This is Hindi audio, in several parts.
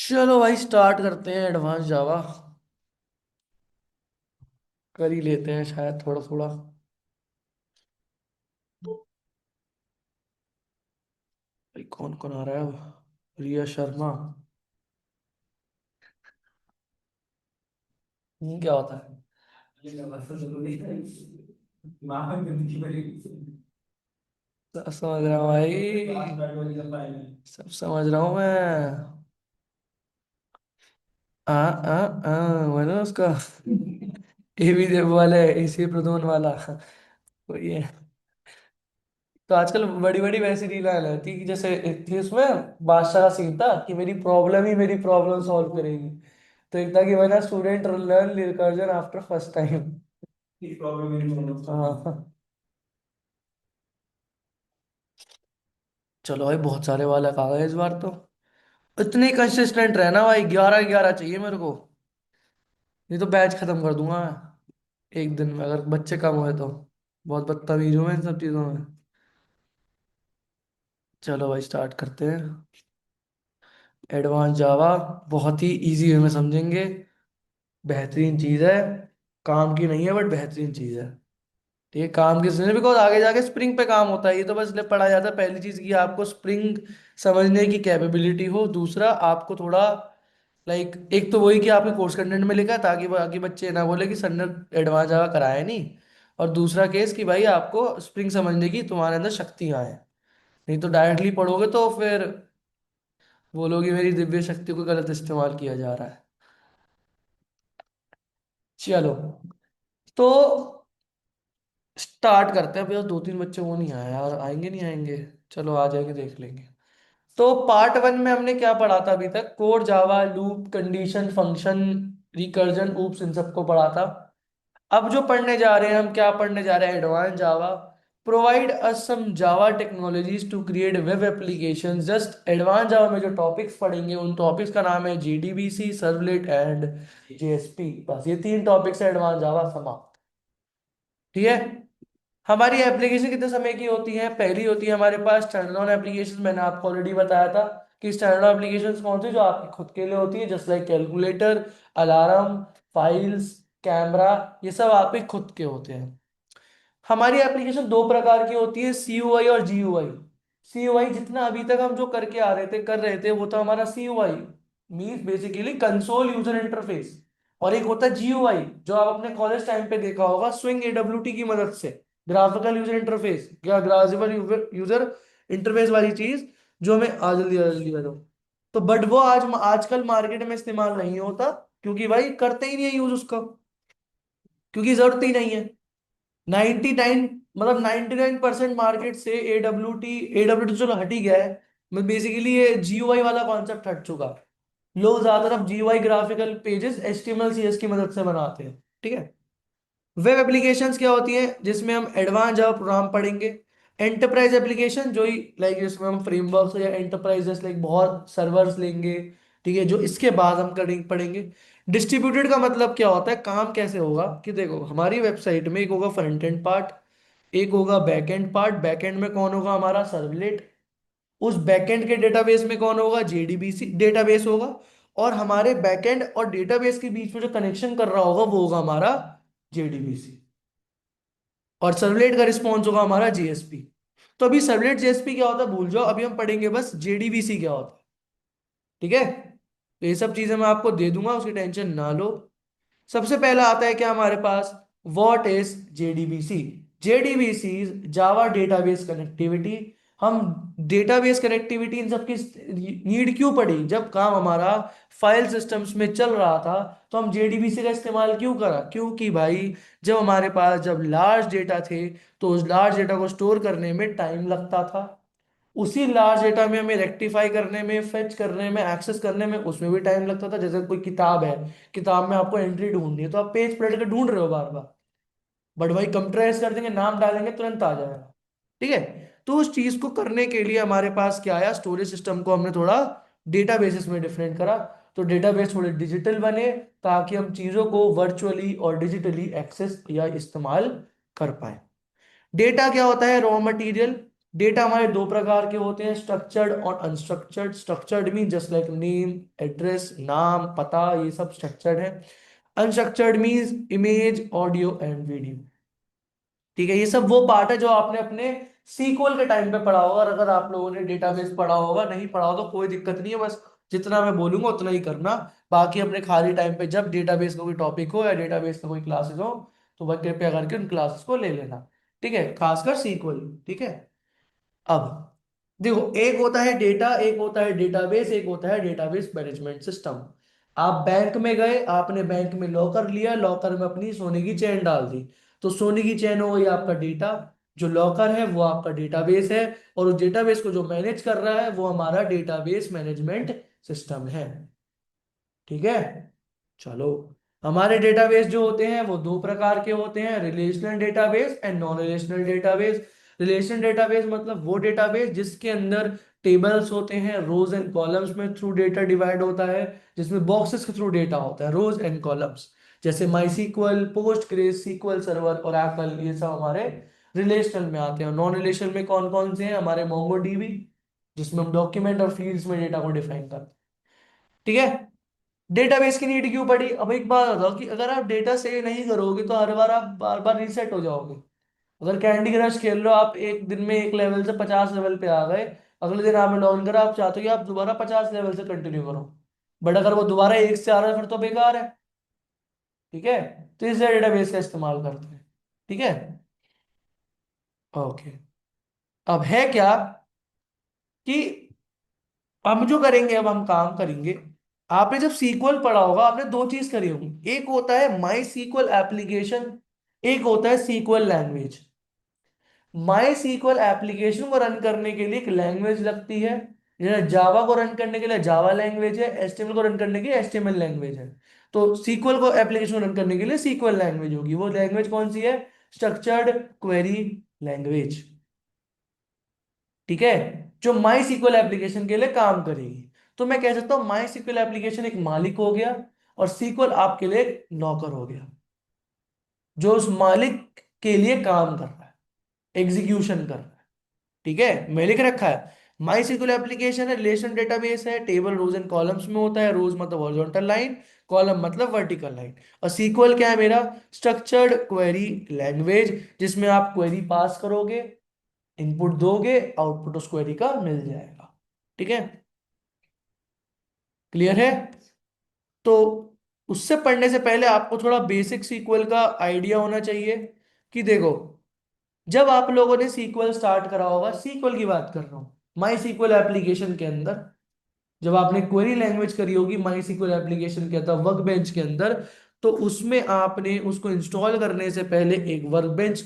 चलो भाई स्टार्ट करते हैं एडवांस जावा। कर ही लेते हैं शायद थोड़ा थोड़ा। भाई कौन कौन आ रहा है? रिया शर्मा। क्या होता है? सब समझ रहा हूँ भाई। सब समझ रहा हूँ मैं। मैंने उसका एवी देव वाला है, एसी प्रदून वाला। वही है। तो आजकल बड़ी बड़ी वैसी रील आने लगती कि जैसे एक थी उसमें बादशाह का सीन था कि मेरी प्रॉब्लम ही मेरी प्रॉब्लम सॉल्व करेगी। तो एक था कि वरना student learn recursion after first time. Problem मेरी प्रॉब्लम। हाँ। चलो भाई बहुत सारे वाला आ गए इस बार तो। इतने कंसिस्टेंट रहना भाई, 11 11 चाहिए मेरे को। नहीं तो बैच खत्म कर दूंगा मैं एक दिन में, अगर बच्चे कम हुए तो। बहुत बदतमीज हूँ मैं इन सब चीजों में। चलो भाई स्टार्ट करते हैं। एडवांस जावा बहुत ही इजी वे में समझेंगे। बेहतरीन चीज है। काम की नहीं है बट बेहतरीन चीज है। ठीक है, काम की चीज बिकॉज आगे जाके स्प्रिंग पे काम होता है। ये तो बस इसलिए पढ़ा जाता है, पहली चीज की आपको स्प्रिंग समझने की कैपेबिलिटी हो। दूसरा आपको थोड़ा लाइक एक तो वही कि आपके कोर्स कंटेंट में लिखा है ताकि बाकी बच्चे ना बोले कि सर ने एडवांस जावा कराया नहीं। और दूसरा केस कि भाई आपको स्प्रिंग समझने की तुम्हारे अंदर शक्तियां हैं। नहीं तो डायरेक्टली पढ़ोगे तो फिर बोलोगे मेरी दिव्य शक्ति को गलत इस्तेमाल किया जा रहा है। चलो तो स्टार्ट करते हैं। अभी 2 3 बच्चे वो नहीं आए यार, आएंगे नहीं आएंगे। चलो आ जाएंगे देख लेंगे। तो पार्ट वन में हमने क्या पढ़ा था अभी तक? Core Java, loop, condition, function, recursion, OOPs, इन सबको पढ़ा था। अब जो पढ़ने जा रहे हैं हम, क्या पढ़ने जा रहे हैं? Advance Java. Provide us some Java technologies to create web application. Just advance Java में जो टॉपिक्स पढ़ेंगे उन टॉपिक्स का नाम है जीडीबीसी, सर्वलेट एंड जेएसपी। बस ये 3 टॉपिक्स है एडवांस जावा, समाप्त। ठीक है। हमारी एप्लीकेशन कितने समय की होती है? पहली होती है हमारे पास स्टैंडअलोन एप्लीकेशन। मैंने आपको ऑलरेडी बताया था कि स्टैंडअलोन एप्लीकेशन कौन सी जो आपकी खुद के लिए होती है, just like calculator, alarm, files, camera, ये सब आपके खुद के होते हैं। हमारी एप्लीकेशन 2 प्रकार की होती है, सीयूआई और जीयूआई। सीयूआई जितना अभी तक हम जो करके आ रहे थे कर रहे थे वो था हमारा CUI, means basically console user interface. और एक होता है जीयूआई जो आप अपने कॉलेज टाइम पे देखा होगा, स्विंग एडब्ल्यूटी की मदद से, ग्राफिकल यूजर इंटरफेस या ग्राफिकल यूजर इंटरफेस वाली चीज जो हमें आ जल्दी बताओ। तो बट वो आजकल मार्केट में इस्तेमाल नहीं होता क्योंकि भाई करते ही नहीं है यूज उसका, क्योंकि जरूरत ही नहीं है। 99 मतलब 99% मार्केट से ए डब्ल्यू टी चलो हट ही गया है। मैं बेसिकली ये जीयूआई वाला कॉन्सेप्ट हट चुका। लोग ज्यादातर अब GUI graphical pages HTML CS की मदद से बनाते हैं। ठीक है। वेब एप्लीकेशंस क्या होती हैं? जिसमें हम एडवांस जावा प्रोग्राम पढ़ेंगे। एंटरप्राइज एप्लीकेशन जो ही लाइक जिसमें हम फ्रेमवर्क्स या एंटरप्राइजेस लाइक बहुत सर्वर्स लेंगे। ठीक है, जो इसके बाद हम करेंगे पढ़ेंगे। डिस्ट्रीब्यूटेड का मतलब क्या होता है, काम कैसे होगा? कि देखो हमारी वेबसाइट में एक होगा फ्रंट एंड पार्ट, एक होगा back and part. Back and में कौन होगा? हमारा सर्वलेट। उस बैकएंड के डेटाबेस में कौन होगा? जेडीबीसी डेटाबेस होगा। और हमारे बैकएंड और डेटाबेस के बीच में जो कनेक्शन कर रहा होगा वो होगा हमारा जेडीबीसी। और सर्वलेट का रिस्पॉन्स होगा हमारा जेएसपी। तो अभी सर्वलेट जेएसपी क्या होता है भूल जाओ, अभी हम पढ़ेंगे बस जेडीबीसी क्या होता है। ठीक है, तो ये सब चीजें मैं आपको दे दूंगा, उसकी टेंशन ना लो। सबसे पहला आता है क्या हमारे पास? What is JDBC? JDBC Java database connectivity. हम डेटाबेस कनेक्टिविटी इन सब की नीड क्यों पड़ी? जब काम हमारा फाइल सिस्टम्स में चल रहा था तो हम जेडीबीसी का इस्तेमाल क्यों करा? क्योंकि भाई जब हमारे पास जब लार्ज डेटा थे तो उस लार्ज डेटा को स्टोर करने में टाइम लगता था। उसी लार्ज डेटा में हमें रेक्टिफाई करने में, फेच करने में, एक्सेस करने में, उसमें भी टाइम लगता था। जैसे कोई किताब है, किताब में आपको एंट्री ढूंढनी है तो आप पेज पलट के ढूंढ रहे हो बार बार। बट भाई कंप्यूटराइज कर देंगे, नाम डालेंगे तुरंत आ जाएगा। ठीक है। तो उस चीज को करने के लिए हमारे पास क्या आया? स्टोरेज सिस्टम को हमने थोड़ा डेटाबेसेस में डिफरेंट करा। तो डेटाबेस थोड़े डिजिटल बने ताकि हम चीजों को वर्चुअली और डिजिटली एक्सेस या इस्तेमाल कर पाए। डेटा क्या होता है? Raw material. डेटा हमारे दो प्रकार के होते हैं, स्ट्रक्चर्ड और unstructured. Structured mean just like name, address, नाम, पता, ये सब स्ट्रक्चर्ड है। Unstructured means image, audio and video. ठीक है, ये सब वो पार्ट है जो आपने अपने सीक्वल के टाइम पे पढ़ा होगा। और अगर आप लोगों ने डेटाबेस पढ़ा होगा, नहीं पढ़ा होगा तो कोई दिक्कत नहीं है, बस जितना मैं बोलूंगा उतना ही करना। बाकी अपने खाली टाइम पे जब डेटाबेस का कोई टॉपिक हो या डेटाबेस का कोई क्लासेस हो, तो वह कृपया करके उन क्लासेस को ले लेना। ठीक है, खासकर सीक्वल। ठीक है। अब देखो, एक होता है डेटा, एक होता है डेटाबेस, एक होता है डेटाबेस मैनेजमेंट सिस्टम। आप बैंक में गए, आपने बैंक में लॉकर लिया, लॉकर में अपनी सोने की चेन डाल दी, तो सोने की चेन हो गई आपका डेटा, जो लॉकर है वो आपका डेटाबेस है, और उस डेटाबेस को जो मैनेज कर रहा है वो हमारा डेटाबेस मैनेजमेंट सिस्टम है। ठीक है। चलो, हमारे डेटाबेस जो होते हैं वो दो प्रकार के होते हैं, relational database and non relational database. Relational database मतलब वो डेटाबेस जिसके अंदर टेबल्स होते हैं, रोज एंड कॉलम्स में थ्रू डेटा डिवाइड होता है, जिसमें बॉक्सेस के थ्रू डेटा होता है, रोज एंड कॉलम्स। जैसे MySQL, Postgres, SQL server, Oracle, ये सब हमारे रिलेशनल में आते हैं। नॉन रिलेशनल में कौन कौन से हैं? हमारे मोंगोडीबी, जिसमें हम डॉक्यूमेंट और फील्ड्स में डेटा को डिफाइन करते हैं। ठीक है। डेटाबेस की नीड क्यों पड़ी? अब एक बात बताओ कि अगर आप डेटा सेव नहीं करोगे तो हर बार आप बार बार रीसेट हो जाओगे। अगर कैंडी क्रश खेल लो, आप एक दिन में एक लेवल से 50 लेवल पे आ गए, अगले दिन आपने लॉगिन करा, आप चाहते हो कि आप दोबारा 50 लेवल से कंटिन्यू करो, बट अगर वो दोबारा एक से आ रहा है फिर तो बेकार है। ठीक है, तो इसलिए डेटाबेस का इस्तेमाल करते हैं। ठीक है। ओके। अब है क्या कि हम जो करेंगे, अब हम काम करेंगे। आपने जब सीक्वल पढ़ा होगा, आपने दो चीज करी होगी, एक होता है माई सीक्वल एप्लीकेशन, एक होता है सीक्वल लैंग्वेज। माई सीक्वल एप्लीकेशन को रन करने के लिए एक लैंग्वेज लगती है, जैसे जावा को रन करने के लिए जावा लैंग्वेज है, एचटीएमएल को रन करने के लिए एचटीएमएल लैंग्वेज है। तो सीक्वल को एप्लीकेशन को रन करने के लिए सीक्वल लैंग्वेज होगी। वो लैंग्वेज कौन सी है? Structured query language. ठीक है, जो माई सीक्वल एप्लीकेशन के लिए काम करेगी। तो मैं कह सकता हूं माई सीक्वल एप्लीकेशन एक मालिक हो गया, और सीक्वल आपके लिए एक नौकर हो गया, जो उस मालिक के लिए काम कर रहा है, एग्जीक्यूशन कर रहा है। ठीक है, मैं लिख रखा है माई सीक्वल एप्लीकेशन है, रिलेशन डेटाबेस है, टेबल रोज एंड कॉलम्स में होता है, रोज मतलब हॉरिजॉन्टल लाइन, कॉलम मतलब वर्टिकल लाइन। और सीक्वल क्या है मेरा? स्ट्रक्चर्ड क्वेरी लैंग्वेज, जिसमें आप क्वेरी पास करोगे, इनपुट दोगे, आउटपुट उस क्वेरी का मिल जाएगा। ठीक है, क्लियर है? तो उससे पढ़ने से पहले आपको थोड़ा बेसिक सीक्वल का आइडिया होना चाहिए। कि देखो, जब आप लोगों ने सीक्वल स्टार्ट करा होगा, सीक्वल की बात कर रहा हूं, माई सीक्वल एप्लीकेशन के अंदर जब आपने क्वेरी लैंग्वेज करी होगी माई सीक्वल एप्लीकेशन के अंदर, वर्क बेंच के अंदर, तो उसमें आपने उसको इंस्टॉल करने से पहले एक वर्क बेंच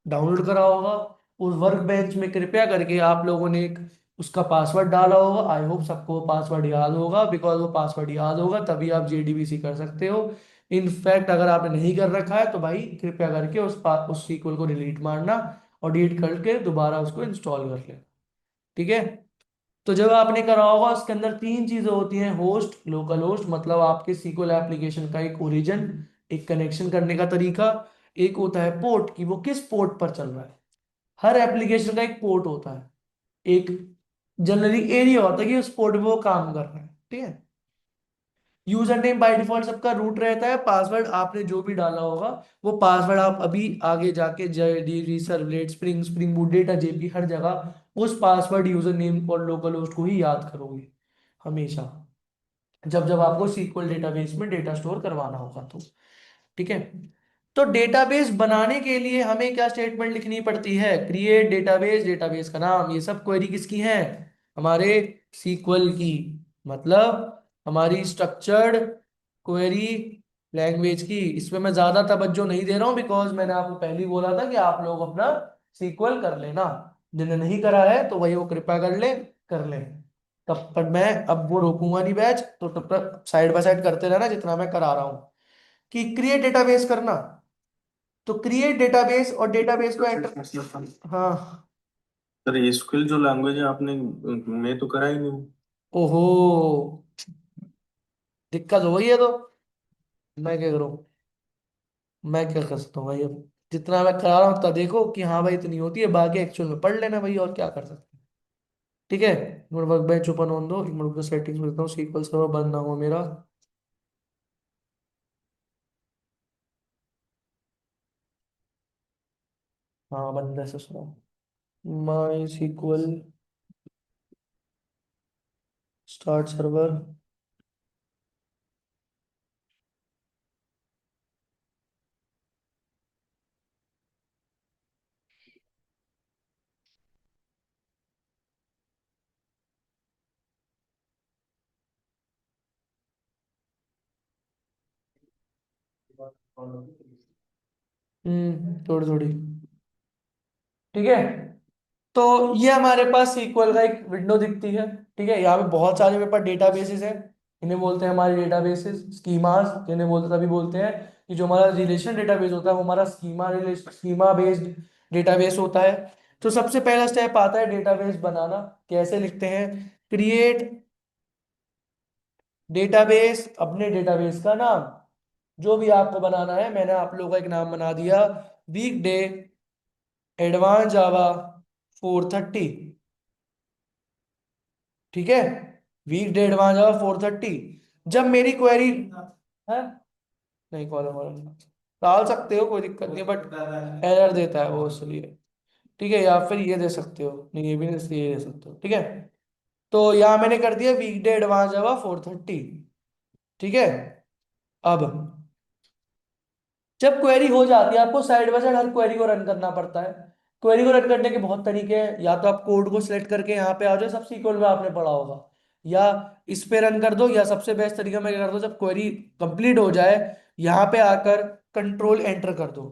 डाउनलोड करा होगा। उस वर्क बेंच में कृपया करके आप लोगों ने एक उसका पासवर्ड डाला होगा। आई होप सबको वो पासवर्ड याद होगा, बिकॉज वो पासवर्ड याद होगा तभी आप जेडीबीसी कर सकते हो। इनफैक्ट अगर आपने नहीं कर रखा है तो भाई कृपया करके उस सीक्वल को डिलीट मारना, और डिलीट करके दोबारा उसको इंस्टॉल कर लेना। ठीक है। तो जब आपने करा होगा, उसके अंदर तीन चीजें होती हैं, होस्ट, लोकल होस्ट मतलब आपके सीक्वल एप्लीकेशन का एक ओरिजिन, एक कनेक्शन करने का तरीका, एक होता है पोर्ट, कि वो किस पोर्ट पर चल रहा है। हर एप्लीकेशन का एक पोर्ट होता है, एक जनरली एरिया होता है कि उस पोर्ट पे वो काम कर रहा है। ठीक है। यूजर नेम बाय डिफॉल्ट सबका रूट रहता है, पासवर्ड आपने जो भी डाला होगा वो पासवर्ड आप अभी आगे जाके JDB, servlet, spring boot, data JPA, हर जगह उस पासवर्ड, यूजर नेम और लोकल होस्ट को ही याद करोगे हमेशा, जब जब आपको सीक्वल डेटाबेस में डेटा स्टोर करवाना होगा तो। ठीक है। तो डेटाबेस बनाने के लिए हमें क्या स्टेटमेंट लिखनी पड़ती है? क्रिएट डेटाबेस, डेटाबेस का नाम, ये सब क्वेरी किसकी है? हमारे सीक्वल की, मतलब हमारी स्ट्रक्चर्ड क्वेरी लैंग्वेज की। इसमें मैं ज्यादा तवज्जो नहीं दे रहा हूं, बिकॉज मैंने आपको पहले ही बोला था कि आप लोग अपना सीक्वल कर लेना। जिन्हें नहीं करा है तो वही वो कृपया कर ले, कर ले। तब पर मैं अब वो रोकूंगा नहीं बैच, तो तब तक साइड बाय साइड करते रहना जितना मैं करा रहा हूं। कि क्रिएट डेटाबेस करना, तो क्रिएट डेटाबेस और डेटाबेस को एंटर, हाँ। सर ये स्किल जो लैंग्वेज है आपने, मैं तो करा ही नहीं। ओहो, दिक्कत हो गई है तो मैं क्या करूं? मैं क्या कर सकता हूँ भाई अब? जितना मैं करा रहा हूँ उतना देखो कि हाँ भाई इतनी होती है, बाकी एक्चुअल में पढ़ लेना भाई, और क्या कर सकते हैं। ठीक है, वर्क बेंच ओपन होने दो, एक मिनट सेटिंग्स में देता हूँ, सीक्वल सर्वर बंद ना हो मेरा। हाँ बंद है ससुरा, माई सीक्वल स्टार्ट सर्वर। थोड़ी थोड़ी। ठीक है, तो ये हमारे पास सीक्वल का एक विंडो दिखती है। ठीक है, यहाँ पे बहुत सारे मेरे पास डेटाबेसेस हैं, इन्हें बोलते हैं हमारे डेटाबेसेस स्कीमास, जिन्हें बोलते तभी बोलते हैं कि जो हमारा रिलेशन डेटाबेस होता है वो हमारा स्कीमा बेस्ड डेटाबेस होता है। तो सबसे पहला स्टेप आता है डेटाबेस बनाना। कैसे लिखते हैं? क्रिएट डेटाबेस, अपने डेटाबेस का नाम जो भी आपको बनाना है, मैंने आप लोगों का एक नाम बना दिया, वीक डे एडवांस जावा 430। ठीक है, वीक डे एडवांस जावा 430। जब मेरी क्वेरी है, नहीं कॉलम वॉलम डाल सकते हो, कोई दिक्कत नहीं, बट एरर देता है वो इसलिए। ठीक है, या फिर ये दे सकते हो, नहीं ये भी नहीं, इसलिए ये दे सकते हो। ठीक है, तो यहाँ मैंने कर दिया वीक डे एडवांस जावा 430। ठीक है, अब जब क्वेरी हो जाती है, आपको side by side her query को रन करना पड़ता है। क्वेरी को रन करने के बहुत तरीके हैं, या तो आप कोड को सिलेक्ट करके यहाँ पे आ जाओ, सब सीक्वल में आपने पढ़ा होगा, या इस पे रन कर दो, या सबसे बेस्ट तरीका मैं क्या कर दो, जब क्वेरी कंप्लीट हो जाए यहाँ पे आकर कंट्रोल एंटर कर दो।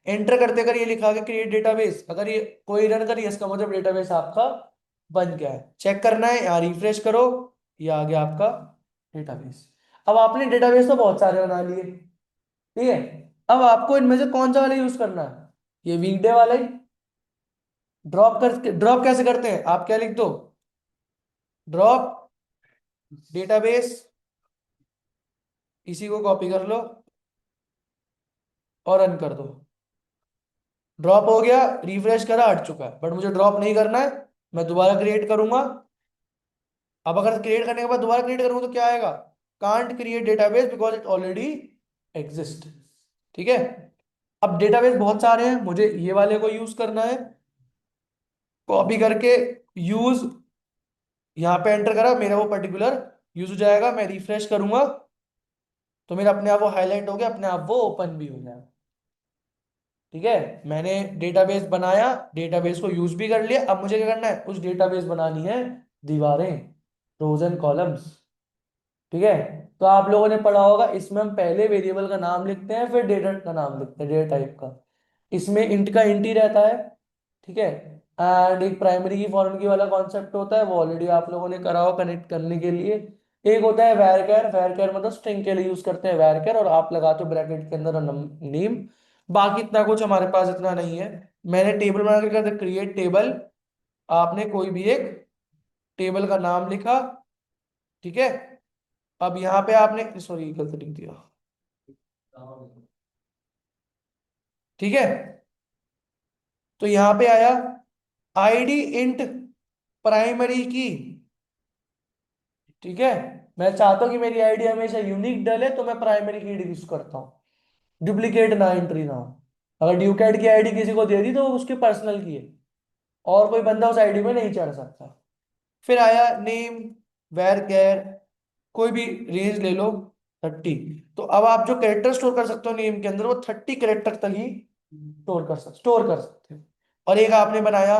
एंटर करते अगर ये लिखा गया क्रिएट डेटाबेस, अगर ये कोई रन करिए, इसका मतलब डेटाबेस आपका बन गया है। चेक करना है, यहाँ रिफ्रेश करो, ये आ गया आपका डेटाबेस। अब आपने डेटाबेस तो बहुत सारे बना लिए, ठीक है, अब आपको इनमें से कौन सा वाला यूज करना है? ये वीकडे वाला ही। ड्रॉप कैसे करते हैं? आप क्या लिख दो, ड्रॉप डेटाबेस, इसी को कॉपी कर लो और रन कर दो। ड्रॉप हो गया, रिफ्रेश करा, हट चुका है, बट मुझे ड्रॉप नहीं करना है, मैं दोबारा क्रिएट करूंगा। अब अगर क्रिएट करने के बाद दोबारा क्रिएट करूंगा तो क्या आएगा? Can't create database because it already exist. ठीक है, अब डेटाबेस बहुत सारे हैं, मुझे ये वाले को यूज करना है, कॉपी करके यूज, यहाँ पे एंटर करा, मेरा वो पर्टिकुलर यूज हो जाएगा, मैं रिफ्रेश करूंगा तो मेरा अपने आप वो हाईलाइट हो गया, अपने आप वो ओपन भी हो गया। ठीक है, मैंने डेटाबेस बनाया, डेटाबेस को यूज भी कर लिया, अब मुझे क्या करना है? उस डेटाबेस बनानी है दीवारें, रोज एंड कॉलम्स। ठीक है, तो आप लोगों ने पढ़ा होगा, इसमें हम पहले वेरिएबल का नाम लिखते हैं, फिर डेटा का नाम लिखते हैं, डेटा टाइप का। इसमें इंट का इंट ही रहता है। ठीक है, एंड एक प्राइमरी की फॉरेन की वाला कॉन्सेप्ट होता है, वो ऑलरेडी आप लोगों ने करा हो कनेक्ट करने के लिए। एक होता है वैरकर, वैरकर मतलब स्ट्रिंग के लिए यूज करते हैं वैरकर, और आप लगाते हो ब्रैकेट के अंदर नेम। बाकी इतना कुछ हमारे पास इतना नहीं है। मैंने टेबल बना के कर क्रिएट टेबल, आपने कोई भी एक टेबल का नाम लिखा। ठीक है, अब यहाँ पे आपने, सॉरी गलत लिख दिया। ठीक है, तो यहाँ पे आया आईडी इंट प्राइमरी की। ठीक है, मैं चाहता हूं कि मेरी आईडी हमेशा यूनिक डले, तो मैं प्राइमरी की यूज करता हूँ, डुप्लीकेट ना एंट्री ना हो। अगर ड्यूकेट की आईडी किसी को दे दी तो वो उसकी पर्सनल की है, और कोई बंदा उस आईडी में नहीं चढ़ सकता। फिर आया नेम, वेर कैर, कोई भी रेंज ले लो 30। तो अब आप जो कैरेक्टर स्टोर कर सकते हो नेम के अंदर, वो 30 कैरेक्टर तक ही स्टोर कर सकते हो। और एक आपने बनाया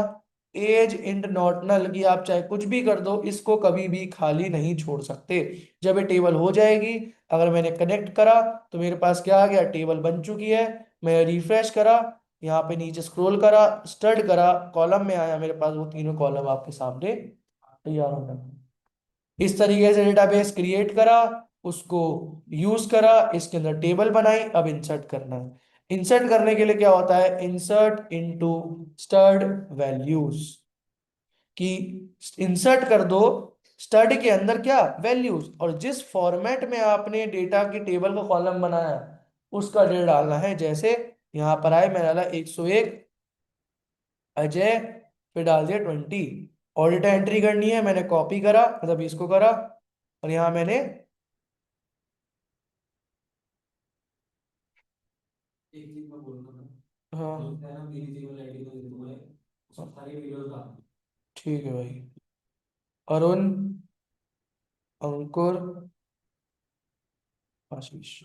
एज इंट नॉट नल, कि आप चाहे कुछ भी कर दो, इसको कभी भी खाली नहीं छोड़ सकते। जब ये टेबल हो जाएगी, अगर मैंने कनेक्ट करा तो मेरे पास क्या आ गया? टेबल बन चुकी है। मैं रिफ्रेश करा, यहाँ पे नीचे स्क्रॉल करा, स्टड करा, कॉलम में आया, मेरे पास वो तीनों कॉलम आपके सामने तैयार हो गए। इस तरीके से डेटाबेस क्रिएट करा, उसको यूज करा, इसके अंदर टेबल बनाई, अब इंसर्ट करना है। इंसर्ट करने के लिए क्या होता है? इंसर्ट इनटू स्टड वैल्यूज, कि इंसर्ट कर दो स्टड के अंदर क्या? वैल्यूज, और जिस फॉर्मेट में आपने डेटा की टेबल का कॉलम बनाया उसका डेटा डालना है। जैसे यहाँ पर आए, मैंने डाला 101 अजय, फिर डाल दिया 20। और डेटा एंट्री करनी है, मैंने कॉपी करा, मतलब इसको करा, और यहाँ मैंने एक चीज मैं बोल रहा था, हाँ होता है ना, मेरी जीमेल आईडी को दे दूंगा, उसमें सारी वीडियोस डाल। ठीक है भाई। अरुण, अंकुर, आशीष।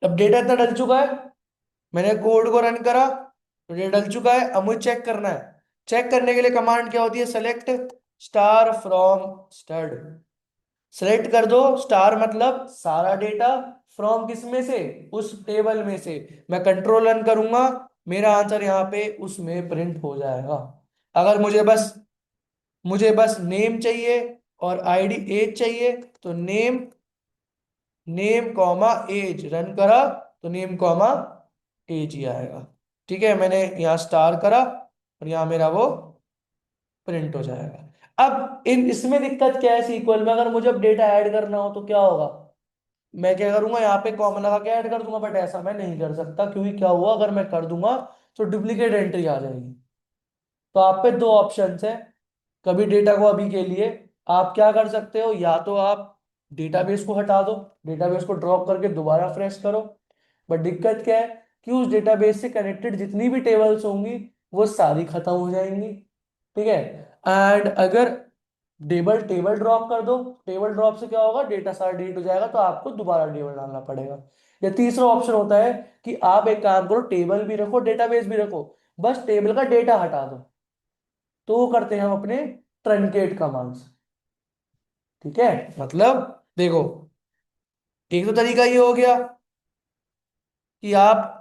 अब डेटा इतना डल चुका है, मैंने कोड को रन करा तो ये डल चुका है। अब मुझे चेक करना है। चेक करने के लिए कमांड क्या होती है? Select star from stud. Select कर दो स्टार, मतलब सारा डेटा, फ्रॉम किस में से? उस टेबल में से। मैं कंट्रोल रन करूंगा, मेरा आंसर यहाँ पे उसमें प्रिंट हो जाएगा। अगर मुझे बस नेम चाहिए और आईडी एज चाहिए, तो name, name comma age run करा तो नेम कॉमा एज ही आएगा। ठीक है, मैंने यहाँ स्टार करा और यहाँ मेरा वो प्रिंट हो जाएगा। अब इन इसमें दिक्कत क्या है? सीक्वल में अगर मुझे अब डेटा ऐड करना हो तो क्या होगा? मैं क्या करूंगा, यहाँ पे कॉमा लगा के ऐड कर दूंगा, बट ऐसा मैं नहीं कर सकता, क्योंकि क्या हुआ, अगर मैं कर दूंगा तो डुप्लीकेट एंट्री आ जाएगी। तो आप पे दो ऑप्शंस है। कभी डेटा को अभी के लिए आप क्या कर सकते हो, या तो आप डेटाबेस को हटा दो, डेटाबेस को ड्रॉप करके दोबारा फ्रेश करो। बट दिक्कत क्या है कि उस डेटाबेस से कनेक्टेड जितनी भी टेबल्स होंगी वो सारी खत्म हो जाएंगी। ठीक है। एंड अगर टेबल टेबल ड्रॉप कर दो, टेबल ड्रॉप से क्या होगा, डेटा सारा डिलीट हो जाएगा, तो आपको दोबारा टेबल डालना पड़ेगा। या तीसरा ऑप्शन होता है कि आप एक काम करो, टेबल भी रखो डेटाबेस भी रखो, बस टेबल का डेटा हटा दो। तो वो करते हैं हम अपने ट्रंकेट कमांड्स। ठीक है, मतलब देखो, एक तो तरीका ये हो गया कि आप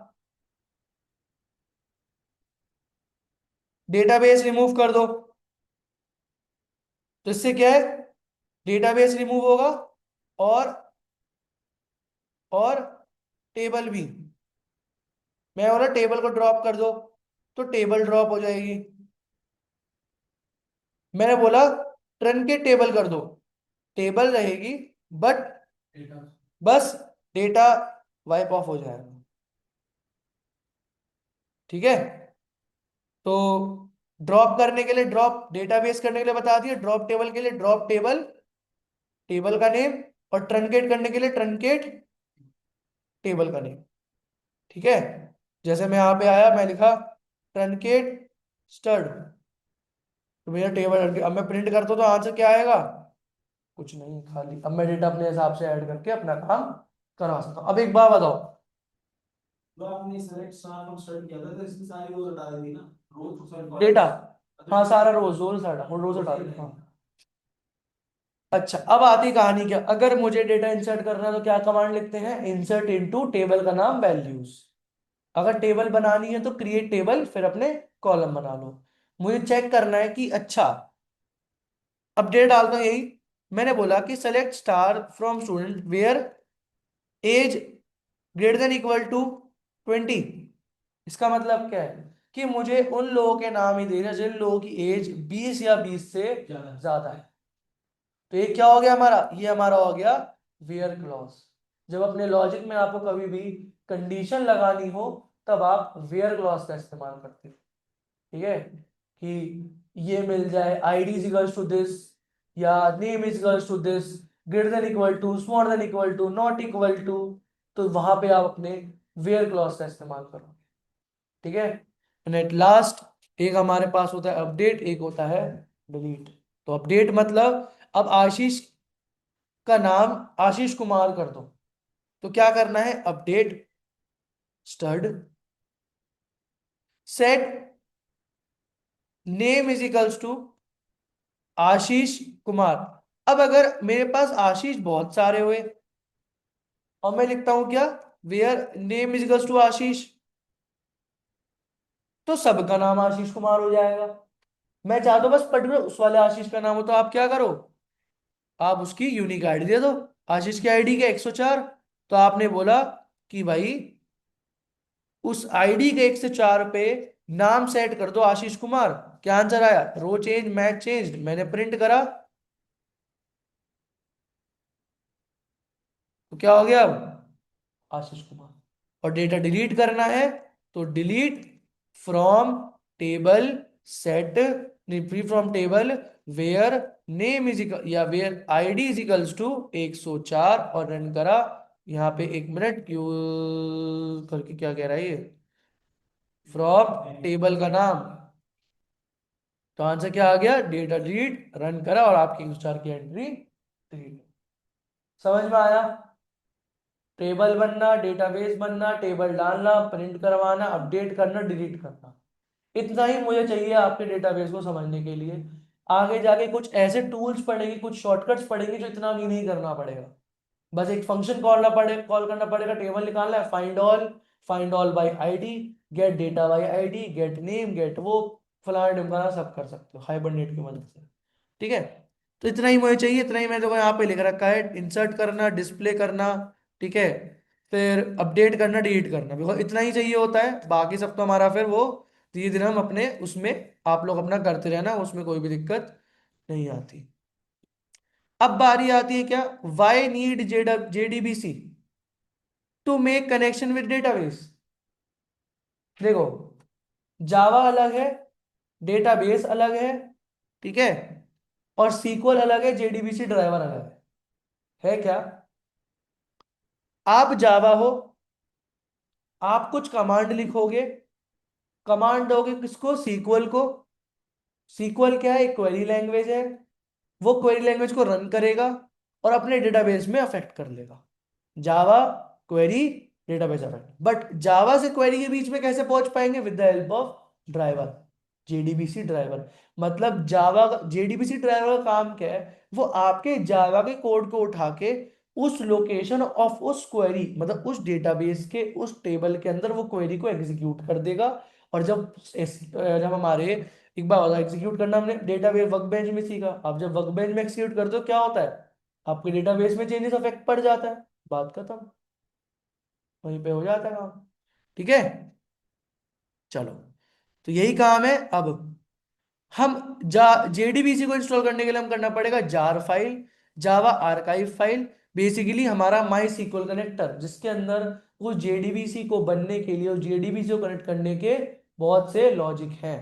डेटाबेस रिमूव कर दो, तो इससे क्या है, डेटाबेस रिमूव होगा, और और टेबल भी। मैं बोला टेबल को ड्रॉप कर दो, तो टेबल ड्रॉप हो जाएगी। मैंने बोला ट्रंकेट टेबल कर दो, टेबल रहेगी, बट बस डेटा वाइप ऑफ हो जाएगा। ठीक है। तो ड्रॉप करने के लिए ड्रॉप, डेटाबेस करने के लिए बता दिया, ड्रॉप टेबल के लिए ड्रॉप टेबल, टेबल का नेम, और ट्रंकेट करने के लिए ट्रंकेट टेबल का नेम। ठीक है। जैसे मैं यहाँ पे आया, मैं लिखा ट्रंकेट स्टड, तो मेरा टेबल, अब मैं प्रिंट करता हूँ तो आंसर क्या आएगा? कुछ नहीं, खाली। अब मैं डेटा अपने हिसाब से ऐड करके अपना काम करवा सकता हूँ। अब एक बात बताओ, तो आपने सेलेक्ट स्टार फ्रॉम स्टडी किया था तो इसकी सारी रोज हटा दी ना, रोज सेलेक्ट डेटा, अच्छा हाँ ठीक सारा है। रोज रोज हटा, रोज हटा देता हाँ। अच्छा, अब आती कहानी क्या, अगर मुझे डेटा इंसर्ट करना है तो क्या कमांड लिखते हैं? इंसर्ट इनटू टेबल का नाम वैल्यूज। अगर टेबल बनानी है तो क्रिएट टेबल, फिर अपने कॉलम बना लो। मुझे चेक करना है कि अच्छा, अपडेट डालता हूँ यही। मैंने बोला कि select star from student where age greater than equal to 20। इसका मतलब क्या है कि मुझे उन लोगों के नाम ही देना जिन लोगों की एज 20 या 20 से ज्यादा है। तो ये क्या हो गया हमारा? ये हमारा हो गया वेयर क्लॉज। जब अपने लॉजिक में आपको कभी भी कंडीशन लगानी हो, तब आप वेयर क्लॉज का इस्तेमाल करते हो। ठीक है, कि ये मिल जाए ID is equals to this, या name is equals to this, greater than equal to, smaller than equal to, not equal to, तो वहां पे आप अपने वेयर क्लॉज का इस्तेमाल करो। ठीक है। एंड एट लास्ट, एक हमारे पास होता है अपडेट, एक होता है डिलीट। तो अपडेट मतलब, अब आशीष का नाम आशीष कुमार कर दो, तो क्या करना है? Update stud set name is equals to Ashish Kumar. अब अगर मेरे पास आशीष बहुत सारे हुए, और मैं लिखता हूं क्या, where name is equals to Ashish, तो सबका नाम आशीष कुमार हो जाएगा। मैं चाहता हूं बस पर्टिकुलर उस वाले आशीष का नाम हो, तो आप क्या करो, आप उसकी यूनिक आईडी दे दो। आशीष की आईडी क्या 104, तो आपने बोला कि भाई उस आईडी के 104 पे नाम सेट कर दो आशीष कुमार। क्या आंसर आया? रो चेंज मैच चेंज, मैंने प्रिंट करा, तो क्या हो गया अब आशीष कुमार। और डेटा डिलीट करना है तो delete from table set, free from table where name is equal या where ID is equals to 104 और रन करा। यहाँ पे 1 मिनट क्यों करके क्या कह रहा है ये, फ्रॉम टेबल का नाम। तो आंसर क्या आ गया, डेटा डिलीट, रन करा और आपकी 104 की एंट्री डिलीट। समझ में आया? टेबल बनना, डेटाबेस बनना, टेबल डालना, प्रिंट करवाना, अपडेट करना, डिलीट करना, इतना ही मुझे चाहिए आपके डेटाबेस को समझने के लिए। आगे जाके कुछ ऐसे टूल्स पढ़ेंगे, कुछ शॉर्टकट्स पढ़ेंगे जो इतना भी नहीं करना पड़ेगा। बस एक फंक्शन कॉल करना पड़ेगा, टेबल निकालना है, find all by ID, get data by ID, get name, get वो फलाना ढिमकाना सब कर सकते हो हाइबरनेट की मदद से। ठीक है, तो इतना ही मुझे चाहिए, इतना ही मैं देखो यहाँ पे लिख रखा है, इंसर्ट करना, डिस्प्ले करना, ठीक है, फिर अपडेट करना, डिलीट करना, बिकॉज इतना ही चाहिए होता है, बाकी सब तो हमारा फिर वो धीरे धीरे हम अपने उसमें आप लोग अपना करते रहना, उसमें कोई भी दिक्कत नहीं आती। अब बारी आती है क्या, why need JDBC to make connection with database. देखो, जावा अलग है, डेटाबेस अलग ठीक है, और सीक्वल अलग है, जेडीबीसी ड्राइवर अलग है क्या? आप जावा हो, आप कुछ कमांड लिखोगे, कमांड दोगे किसको, सीक्वल को। सीक्वल क्या है, एक क्वेरी लैंग्वेज है, वो क्वेरी लैंग्वेज को रन करेगा और अपने डेटाबेस में अफेक्ट कर लेगा। जावा query database affect, but Java से क्वेरी के बीच में कैसे पहुंच पाएंगे, with the help of driver, JDBC driver. मतलब जावा जेडीबीसी ड्राइवर का काम क्या है, वो आपके जावा के कोड को उठा के उस लोकेशन ऑफ उस क्वेरी, मतलब उस डेटाबेस के उस टेबल के अंदर वो क्वेरी को एग्जीक्यूट कर देगा। और जब हमारे एक बार एग्जीक्यूट करना हमने डेटाबेस वर्कबेंच में सीखा, अब जब वर्कबेंच में एग्जीक्यूट करते हो क्या होता है, आपके डेटाबेस में चेंजेस अफेक्ट पड़ जाता है, बात खत्म, वहीं पे हो जाता है काम। ठीक है, चलो, तो यही काम है। अब हम जा जेडीबीसी को इंस्टॉल करने के लिए हम करना पड़ेगा जार फाइल, जावा आर्काइव फाइल, बेसिकली हमारा माई सीक्वल कनेक्टर, जिसके अंदर वो जेडीबीसी को बनने के लिए और जेडीबीसी को कनेक्ट करने के बहुत से लॉजिक हैं।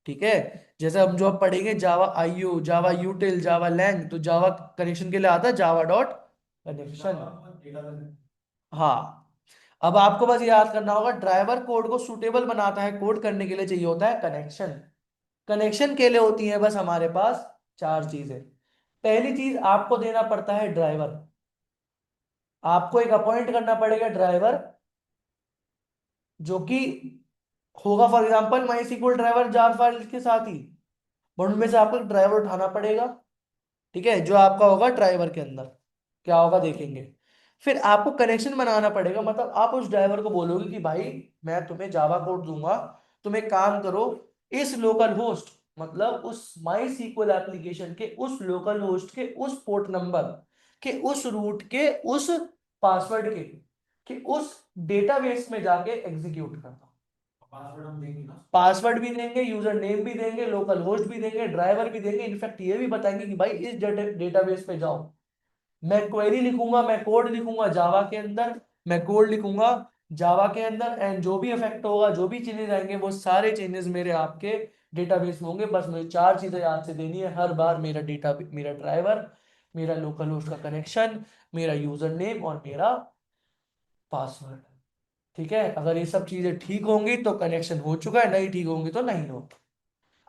ठीक है, जैसे हम जो अब पढ़ेंगे जावा आईओ, जावा यूटिल, जावा लैंग, तो जावा कनेक्शन के लिए आता है जावा डॉट कनेक्शन। हाँ, अब आपको बस याद करना होगा, ड्राइवर कोड को सुटेबल बनाता है, कोड करने के लिए चाहिए होता है कनेक्शन। कनेक्शन के लिए होती है बस हमारे पास चार चीजें। पहली चीज, आपको देना पड़ता है ड्राइवर, आपको एक अपॉइंट करना पड़ेगा ड्राइवर, जो कि होगा for example MySQL driver jar file के साथ ही, बट उनमें से आपको एक ड्राइवर उठाना पड़ेगा। ठीक है, जो आपका होगा ड्राइवर के अंदर क्या होगा देखेंगे। फिर आपको कनेक्शन बनाना पड़ेगा, मतलब आप उस ड्राइवर को बोलोगे कि भाई मैं तुम्हें जावा कोड दूंगा, तुम एक काम करो, इस लोकल होस्ट, मतलब उस माई सीक्वल एप्लीकेशन के उस लोकल होस्ट के उस पोर्ट नंबर के उस रूट के उस पासवर्ड के उस डेटाबेस में जाके एग्जीक्यूट करना। पासवर्ड हम देंगे ना। पासवर्ड भी देंगे, यूजर नेम भी देंगे, लोकल होस्ट भी देंगे, ड्राइवर भी देंगे, इनफैक्ट ये भी बताएंगे कि भाई इस डेटाबेस पे जाओ, मैं क्वेरी लिखूंगा, मैं कोड लिखूंगा जावा के अंदर, मैं कोड लिखूंगा जावा के अंदर, एंड जो भी इफेक्ट होगा, जो भी चेंजेस आएंगे, वो सारे चेंजेस मेरे आपके डेटाबेस में होंगे। बस मुझे चार चीजें याद से देनी है हर बार, मेरा डेटा, मेरा ड्राइवर, मेरा लोकल होस्ट का कनेक्शन, मेरा यूजर नेम और मेरा पासवर्ड। ठीक है, अगर ये सब चीजें ठीक होंगी तो कनेक्शन हो चुका है, नहीं ठीक होंगी तो नहीं हो।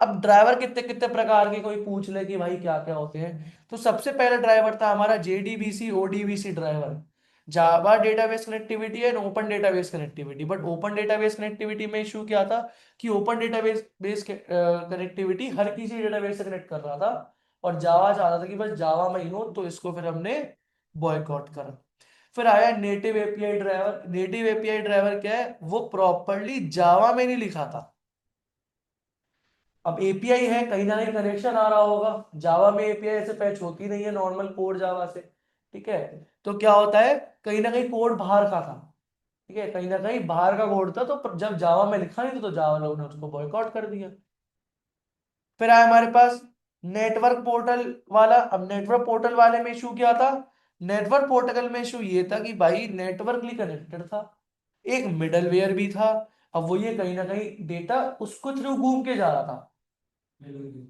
अब ड्राइवर कितने कितने प्रकार के, कोई पूछ ले कि भाई क्या क्या होते हैं, तो सबसे पहला ड्राइवर था हमारा JDBC ODBC driver, Java database connectivity and open database connectivity. But open database connectivity में इशू क्या था कि ओपन डेटाबेस बेस कनेक्टिविटी हर किसी डेटाबेस से कनेक्ट कर रहा था, और जावा चाहता था कि बस जावा में ही हो, तो इसको फिर हमने बॉयकॉट करा। फिर आया native API driver. Native API driver क्या है, वो प्रॉपरली जावा में नहीं लिखा था। अब एपीआई है, कहीं ना कहीं कनेक्शन आ रहा होगा, जावा में एपीआई ऐसे पैच होती नहीं है नॉर्मल कोड जावा से। ठीक है, तो क्या होता है, कहीं ना कहीं कोड बाहर का था। ठीक है, कहीं ना कहीं बाहर का कोड था, तो जब जावा में लिखा नहीं था तो जावा लोग ने उसको बॉयकॉट कर दिया। फिर आया हमारे पास नेटवर्क पोर्टल वाला। अब नेटवर्क पोर्टल वाले में इशू क्या था, नेटवर्क प्रोटोकॉल में इशू ये था कि भाई नेटवर्कली कनेक्टेड था, एक मिडलवेयर भी था। अब वो ये कहीं ना कहीं डेटा उसको थ्रू घूम के जा रहा था।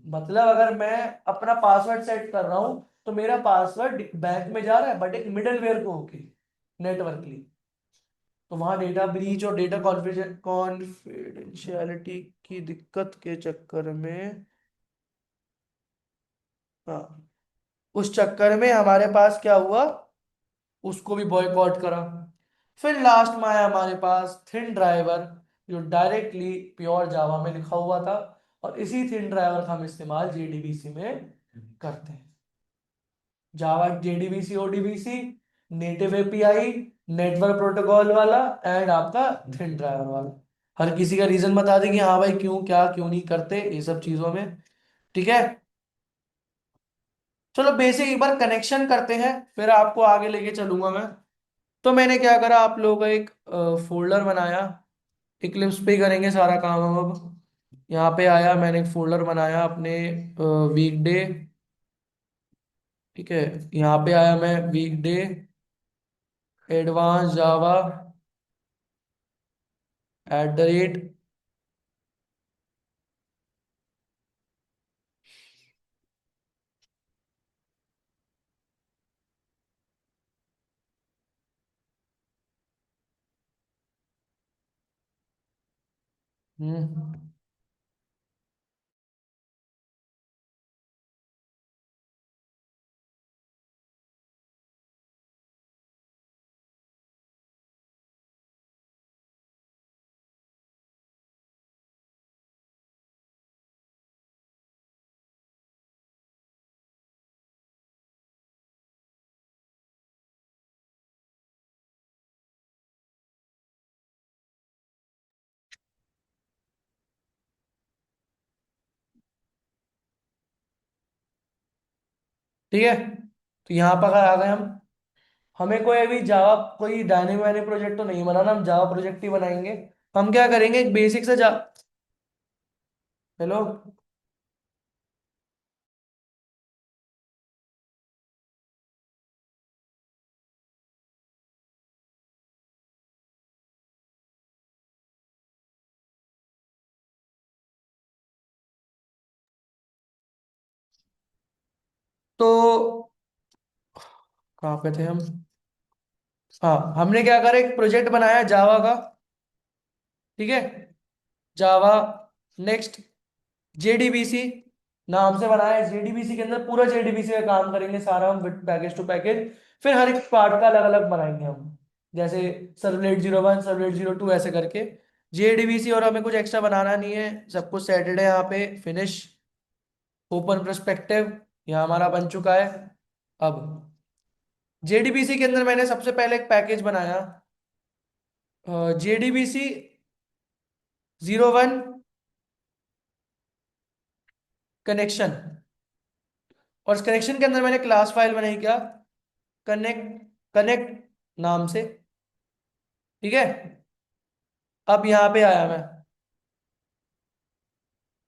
मतलब अगर मैं अपना पासवर्ड सेट कर रहा हूं तो मेरा पासवर्ड बैंक में जा रहा है, बट एक मिडलवेयर को होके नेटवर्कली। तो वहां डेटा ब्रीच और डेटा कॉन्फिडेंशियलिटी की दिक्कत के चक्कर में, हाँ, उस चक्कर में हमारे पास क्या हुआ, उसको भी बॉयकॉट करा। फिर लास्ट में आया हमारे पास थिन ड्राइवर, जो डायरेक्टली प्योर जावा में लिखा हुआ था, और इसी थिन ड्राइवर का हम इस्तेमाल जेडीबीसी में करते हैं। Java JDBC ODBC, native API, network protocol वाला, एंड आपका थिन ड्राइवर वाला। हर किसी का रीजन बता दें कि हाँ भाई क्यों, क्या क्यों नहीं करते ये सब चीजों में। ठीक है, चलो बेसिक एक बार कनेक्शन करते हैं, फिर आपको आगे लेके चलूंगा मैं। तो मैंने क्या करा, आप लोगों का एक फोल्डर बनाया, इक्लिप्स पे ही करेंगे सारा काम हम अब। यहाँ पे आया, मैंने एक फोल्डर बनाया अपने वीकडे। ठीक है, यहाँ पे आया मैं वीकडे एडवांस जावा @। हम्म, ठीक है। तो यहाँ पर अगर आ गए हम, हमें कोई अभी जावा कोई डायनेमिक वायनेमिक प्रोजेक्ट तो नहीं बनाना, हम जावा प्रोजेक्ट ही बनाएंगे। हम क्या करेंगे, एक बेसिक से जा, हेलो, तो कहाँ पे थे हम। हाँ, हमने क्या करा, एक प्रोजेक्ट बनाया जावा का। ठीक है, जावा नेक्स्ट जेडीबीसी नाम से बनाया है। जेडीबीसी के अंदर पूरा जेडीबीसी का काम करेंगे सारा हम, पैकेज टू पैकेज। फिर हर एक पार्ट का अलग अलग बनाएंगे हम, जैसे सर्वलेट 01, सर्वलेट 02 ऐसे करके जेडीबीसी। और हमें कुछ एक्स्ट्रा बनाना नहीं है, सब कुछ सेटेड है यहाँ पे, फिनिश, ओपन परस्पेक्टिव यहाँ हमारा बन चुका है। अब जेडीबीसी के अंदर मैंने सबसे पहले एक पैकेज बनाया, जेडीबीसी 01 कनेक्शन। और इस कनेक्शन के अंदर मैंने क्लास फाइल बनाई क्या, कनेक्ट, कनेक्ट नाम से। ठीक है, अब यहाँ पे आया मैं।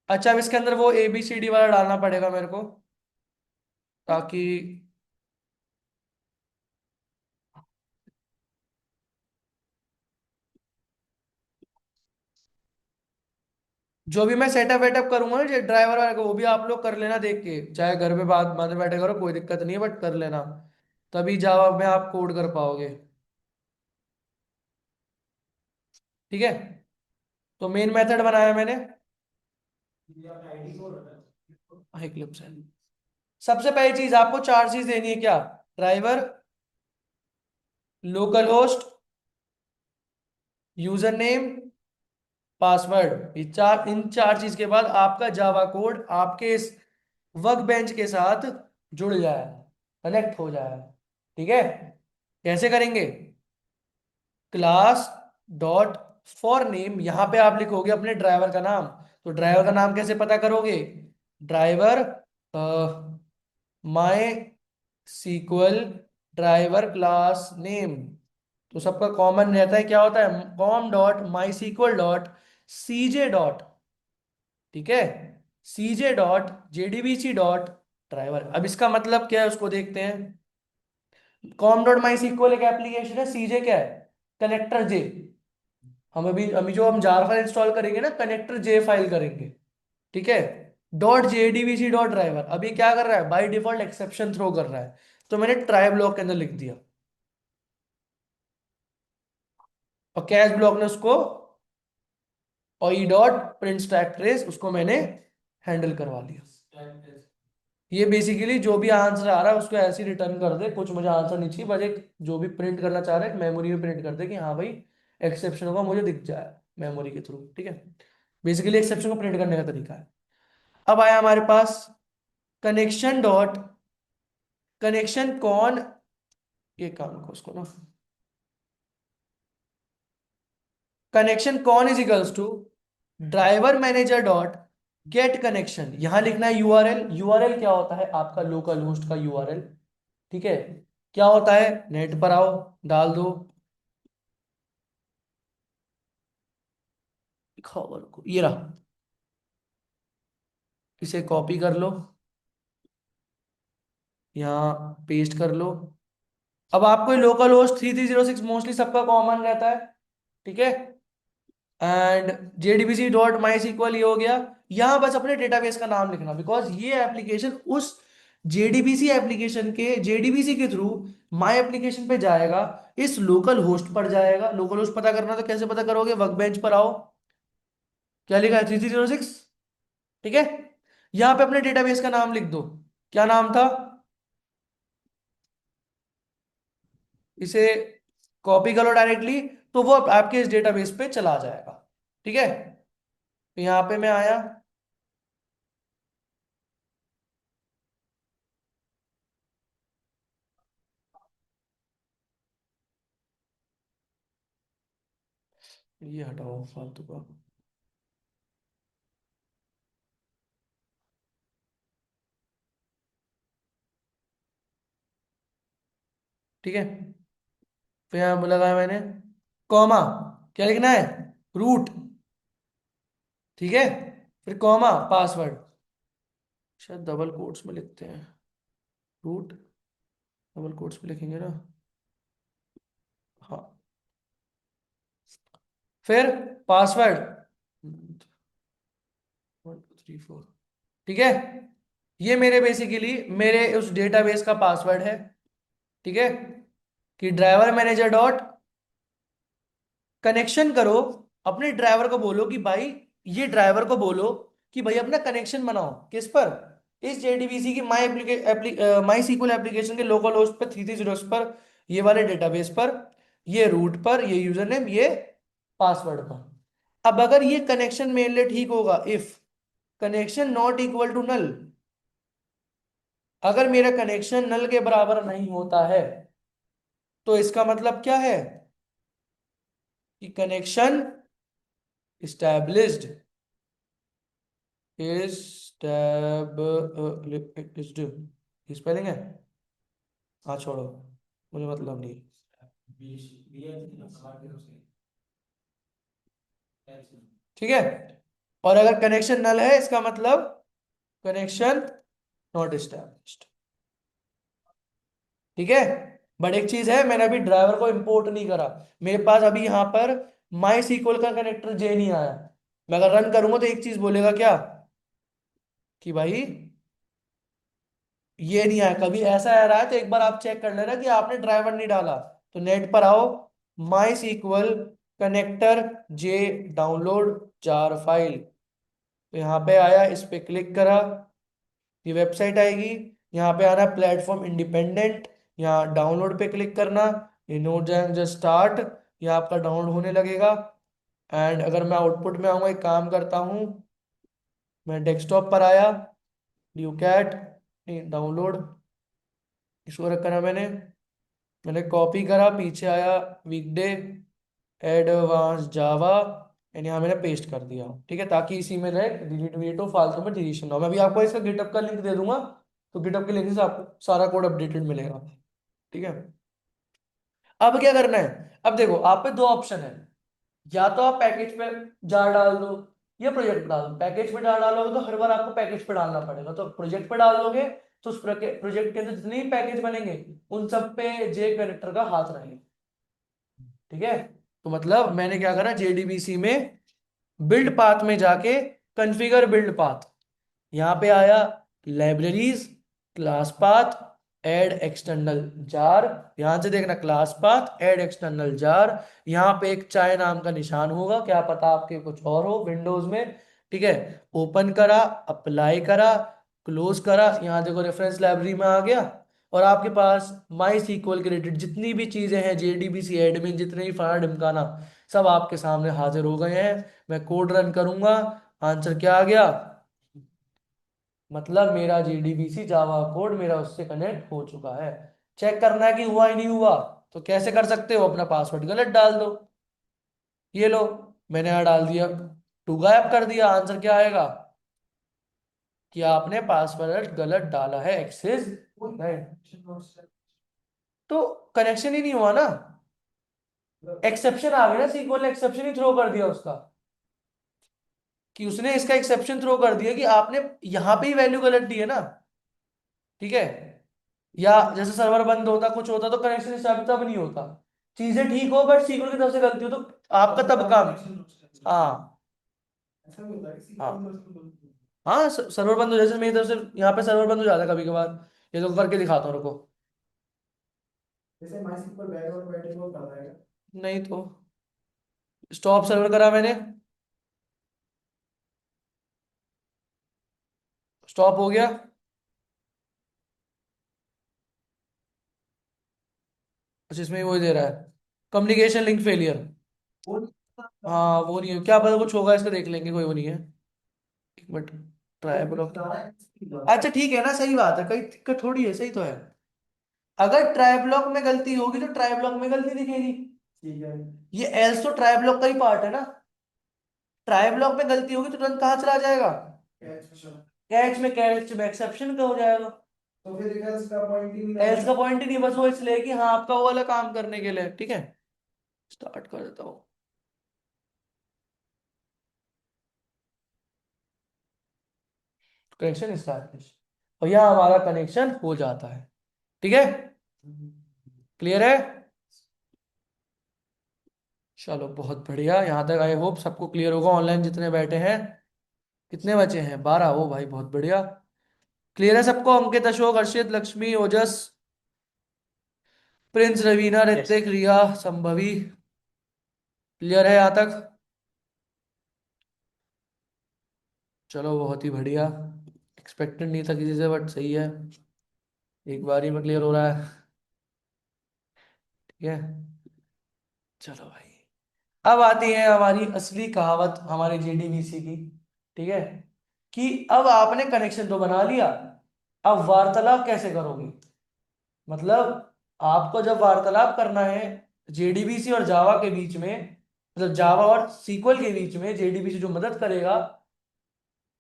अच्छा, अब इसके अंदर वो ABCD वाला डालना पड़ेगा मेरे को, ताकि जो भी मैं सेटअप वेटअप करूंगा ना ड्राइवर वाले को, वो भी आप लोग कर लेना देख के, चाहे घर पे बात बात बैठे करो, कोई दिक्कत नहीं है, बट कर लेना, तभी जावा में आप कोड कर पाओगे। ठीक है, तो मेन मेथड बनाया मैंने, ये आपने आईडी को रखा है। इक्लिप्स है। सबसे पहली चीज आपको चार चीज देनी है, क्या, driver, local host, user name, password. ये चार, इन चार चीज के बाद आपका जावा कोड आपके इस वर्क बेंच के साथ जुड़ जाए, कनेक्ट हो जाए। ठीक है, कैसे करेंगे, क्लास डॉट फॉर नेम, यहां पे आप लिखोगे अपने ड्राइवर का नाम। तो ड्राइवर का नाम कैसे पता करोगे, driver MySQL driver class name. तो सबका कॉमन रहता है, क्या होता है, com dot MySQL dot CJ dot, ठीक है, CJ dot JDBC dot driver. अब इसका मतलब क्या है उसको देखते हैं। कॉम डॉट माई सीक्वल एक एप्लीकेशन है, सीजे क्या है, कनेक्टर जे। हम अभी जो हम जार फाइल इंस्टॉल करेंगे ना, कनेक्टर जे फाइल करेंगे, ठीक है। डॉट जेडीबीसी डॉट ड्राइवर, अभी क्या कर रहा है, बाय डिफॉल्ट एक्सेप्शन थ्रो कर रहा है, तो मैंने ट्राई ब्लॉक के अंदर लिख दिया, और कैच ब्लॉक ने उसको, और E dot print stack trace उसको मैंने हैंडल करवा लिया। ये बेसिकली जो भी आंसर आ रहा है उसको ऐसे ही रिटर्न कर दे, कुछ मुझे आंसर नहीं चाहिए, बस एक जो भी प्रिंट करना चाह रहा है मेमोरी में प्रिंट कर दे कि हाँ भाई एक्सेप्शन होगा, मुझे दिख जाए मेमोरी के थ्रू, ठीक है। बेसिकली एक्सेप्शन को प्रिंट करने का तरीका है। अब आया हमारे पास कनेक्शन डॉट, कनेक्शन कौन, ये काम को उसको ना, connection con is equals to driver manager dot get connection, यहां लिखना है यूआरएल। यूआरएल क्या होता है, आपका लोकल होस्ट का यूआरएल, ठीक है। क्या होता है, नेट पर आओ, डाल दो, खबर को, ये रहा, इसे कॉपी कर लो, यहाँ पेस्ट कर लो। अब आपको लोकल होस्ट 3306 मोस्टली सबका कॉमन रहता है, ठीक है। And JDBC dot MySQL ये हो गया। यहां बस अपने डेटाबेस का नाम लिखना, बिकॉज ये एप्लीकेशन उस जेडीबीसी एप्लीकेशन के, जेडीबीसी के थ्रू माई एप्लीकेशन पे जाएगा, इस लोकल होस्ट पर जाएगा। लोकल होस्ट पता करना तो कैसे पता करोगे, वर्कबेंच पर आओ, क्या लिखा है 3306, ठीक है। यहां पे अपने डेटाबेस का नाम लिख दो, क्या नाम था, इसे कॉपी करो डायरेक्टली, तो वो आपके इस डेटाबेस पे चला जाएगा, ठीक है। तो यहां पे मैं आया, ये हटाओ फालतू का, ठीक है। फिर यहां लगाया मैंने कॉमा, क्या लिखना है, रूट, ठीक है। फिर कॉमा पासवर्ड, शायद डबल कोट्स में लिखते हैं, रूट डबल कोट्स में लिखेंगे ना, हाँ। फिर पासवर्ड 1 2 3 4, ठीक है। ये मेरे बेसिकली मेरे उस डेटाबेस का पासवर्ड है, ठीक है। कि ड्राइवर मैनेजर डॉट कनेक्शन करो, अपने ड्राइवर को बोलो कि भाई, ये ड्राइवर को बोलो कि भाई अपना कनेक्शन बनाओ, किस पर, इस जेडीबीसी की माई सीक्वल एप्लीकेशन के लोकल होस्ट पर 3306 पर, ये वाले डेटाबेस पर, ये रूट पर, ये यूजर नेम, ये पासवर्ड पर। अब अगर ये कनेक्शन मेरे लिए ठीक होगा, if connection not equal to null, अगर मेरा कनेक्शन नल के बराबर नहीं होता है, तो इसका मतलब क्या है कि कनेक्शन established, established, ये स्पेलिंग है, हाँ छोड़ो, मुझे मतलब नहीं, ठीक है। और अगर कनेक्शन नल है, इसका मतलब कनेक्शन नॉट एस्टैब्लिश्ड, ठीक है। बट एक चीज है, मैंने अभी ड्राइवर को इंपोर्ट नहीं करा, मेरे पास अभी यहां पर माई सीक्वल का कनेक्टर जे नहीं आया। मैं अगर रन करूंगा तो एक चीज बोलेगा क्या, कि भाई ये नहीं आया, कभी ऐसा आ रहा है तो एक बार आप चेक कर लेना कि आपने ड्राइवर नहीं डाला। तो नेट पर आओ, माई सीक्वल कनेक्टर जे डाउनलोड जार फाइल, तो यहाँ पे आया, इस पे क्लिक करा, ये वेबसाइट आएगी, यहाँ पे आना प्लेटफॉर्म इंडिपेंडेंट, यहाँ डाउनलोड पे क्लिक करना, ये नोट जस्ट स्टार्ट, ये आपका डाउनलोड होने लगेगा। एंड अगर मैं आउटपुट में आऊंगा, एक काम करता हूँ, मैं डेस्कटॉप पर आया, ड्यू कैट डाउनलोड, इसको रखा ना मैंने कॉपी करा, पीछे आया वीकडे एडवांस जावा, एंड यहाँ मैंने पेस्ट कर दिया, ठीक है, ताकि इसी में रहे, डिलीट विलीट हो, फालतू में डिलीशन ना हो। मैं अभी आपको इसका गिटअप का लिंक दे दूंगा, तो गिटअप के लिंक से आपको सारा कोड अपडेटेड मिलेगा, ठीक है। अब क्या करना है, अब देखो आप पे दो ऑप्शन है, या तो आप पैकेज पे जार डाल दो, या प्रोजेक्ट पे डाल दो। पैकेज पे जार डालोगे तो हर बार आपको पैकेज पे डालना पड़ेगा, तो प्रोजेक्ट पे डाल दोगे तो उस प्रोजेक्ट के अंदर जितने भी पैकेज बनेंगे उन सब पे जे कनेक्टर का हाथ रहेगा। ठीक है, तो मतलब मैंने क्या करा, जेडीबीसी में बिल्ड पाथ में जाके कॉन्फ़िगर बिल्ड पाथ, यहाँ पे आया libraries, class path, add external jar. यहां से देखना class path, add external jar, यहाँ पे एक चाय नाम का निशान होगा, क्या पता आपके कुछ और हो विंडोज में। ठीक है, ओपन करा, अप्लाई करा, क्लोज करा, यहाँ देखो रेफरेंस लाइब्रेरी में आ गया, और आपके पास माई सीक्वल के रिलेटेड जितनी भी चीजें हैं, जेडीबीसी एडमिन जितने भी फलाना ढिमकाना, सब आपके सामने हाजिर हो गए हैं। मैं कोड रन करूंगा, आंसर क्या आ गया, मतलब मेरा जेडीबीसी जावा कोड मेरा उससे कनेक्ट हो चुका है। चेक करना है कि हुआ ही नहीं हुआ, तो कैसे कर सकते हो, अपना पासवर्ड गलत डाल दो। ये लो, मैंने यहाँ डाल दिया, टू गायब कर दिया, आंसर क्या आएगा कि आपने पासवर्ड गलत डाला है, एक्सेस नहीं। तो कनेक्शन ही नहीं हुआ ना, एक्सेप्शन आ गया ना, सीक्वल ने एक्सेप्शन ही थ्रो कर दिया उसका, कि उसने इसका एक्सेप्शन थ्रो कर दिया कि आपने यहां पे ही वैल्यू गलत दी है ना। ठीक है, या जैसे सर्वर बंद होता कुछ होता तो कनेक्शन स्टार्ट तब नहीं होता, चीजें ठीक हो बट सीक्वल की तरफ से गलती हो तो आपका तब काम। हाँ ऐसा भी होता है किसी हाँ को। हाँ, सर्वर बंद हो, जैसे मेरी तरफ से यहाँ पे सर्वर बंद हो जाता है कभी कभार। ये तो करके दिखाता हूँ, रुको। जैसे माइस्क्ल बैकग्राउंड बैटिंग को कर रहा है। नहीं तो स्टॉप सर्वर करा मैंने, स्टॉप हो गया, अच्छा इसमें वो दे रहा है कम्युनिकेशन लिंक फेलियर। वो हाँ वो नहीं है, क्या पता कुछ होगा, इसका देख लेंगे, कोई वो नहीं है। एक मिनट, ट्राई ब्लॉक, अच्छा ठीक है ना, सही बात है, कहीं दिक्कत थोड़ी है, सही तो है। अगर ट्राई ब्लॉक में गलती होगी तो ट्राई ब्लॉक में गलती दिखेगी, ठीक है। ये एल्स तो ट्राई ब्लॉक का ही पार्ट है ना। ट्राई ब्लॉक में गलती होगी तो तुरंत कहाँ चला जाएगा, कैच में एक्सेप्शन का हो जाएगा। तो फिर एल्स का पॉइंट ही नहीं एल्स का रहेगा। पॉइंट ही नहीं, बस वो इसलिए कि हाँ आपका वो वाला काम करने के लिए। ठीक है, स्टार्ट कर देता हूँ, कनेक्शन स्टार्ट, और यहाँ हमारा कनेक्शन हो जाता है। ठीक है, क्लियर है, चलो बहुत बढ़िया, यहाँ तक आई होप सबको क्लियर होगा, ऑनलाइन जितने बैठे हैं। कितने बचे हैं, 12, ओ भाई बहुत बढ़िया। क्लियर है सबको, अंकित, अशोक, हर्षित, लक्ष्मी, ओजस, प्रिंस, रवीना, ऋतिक, रिया, संभवी, क्लियर है यहाँ तक। चलो बहुत ही बढ़िया, एक्सपेक्टेड नहीं था किसी से बट सही है, एक बार ही में क्लियर हो रहा है। ठीक है, चलो भाई, अब आती है हमारी असली कहावत हमारे जेडीबीसी की। ठीक है, कि अब आपने कनेक्शन तो बना लिया, अब वार्तालाप कैसे करोगे। मतलब आपको जब वार्तालाप करना है जेडीबीसी और जावा के बीच में, मतलब जावा और सीक्वल के बीच में जेडीबीसी जो मदद करेगा,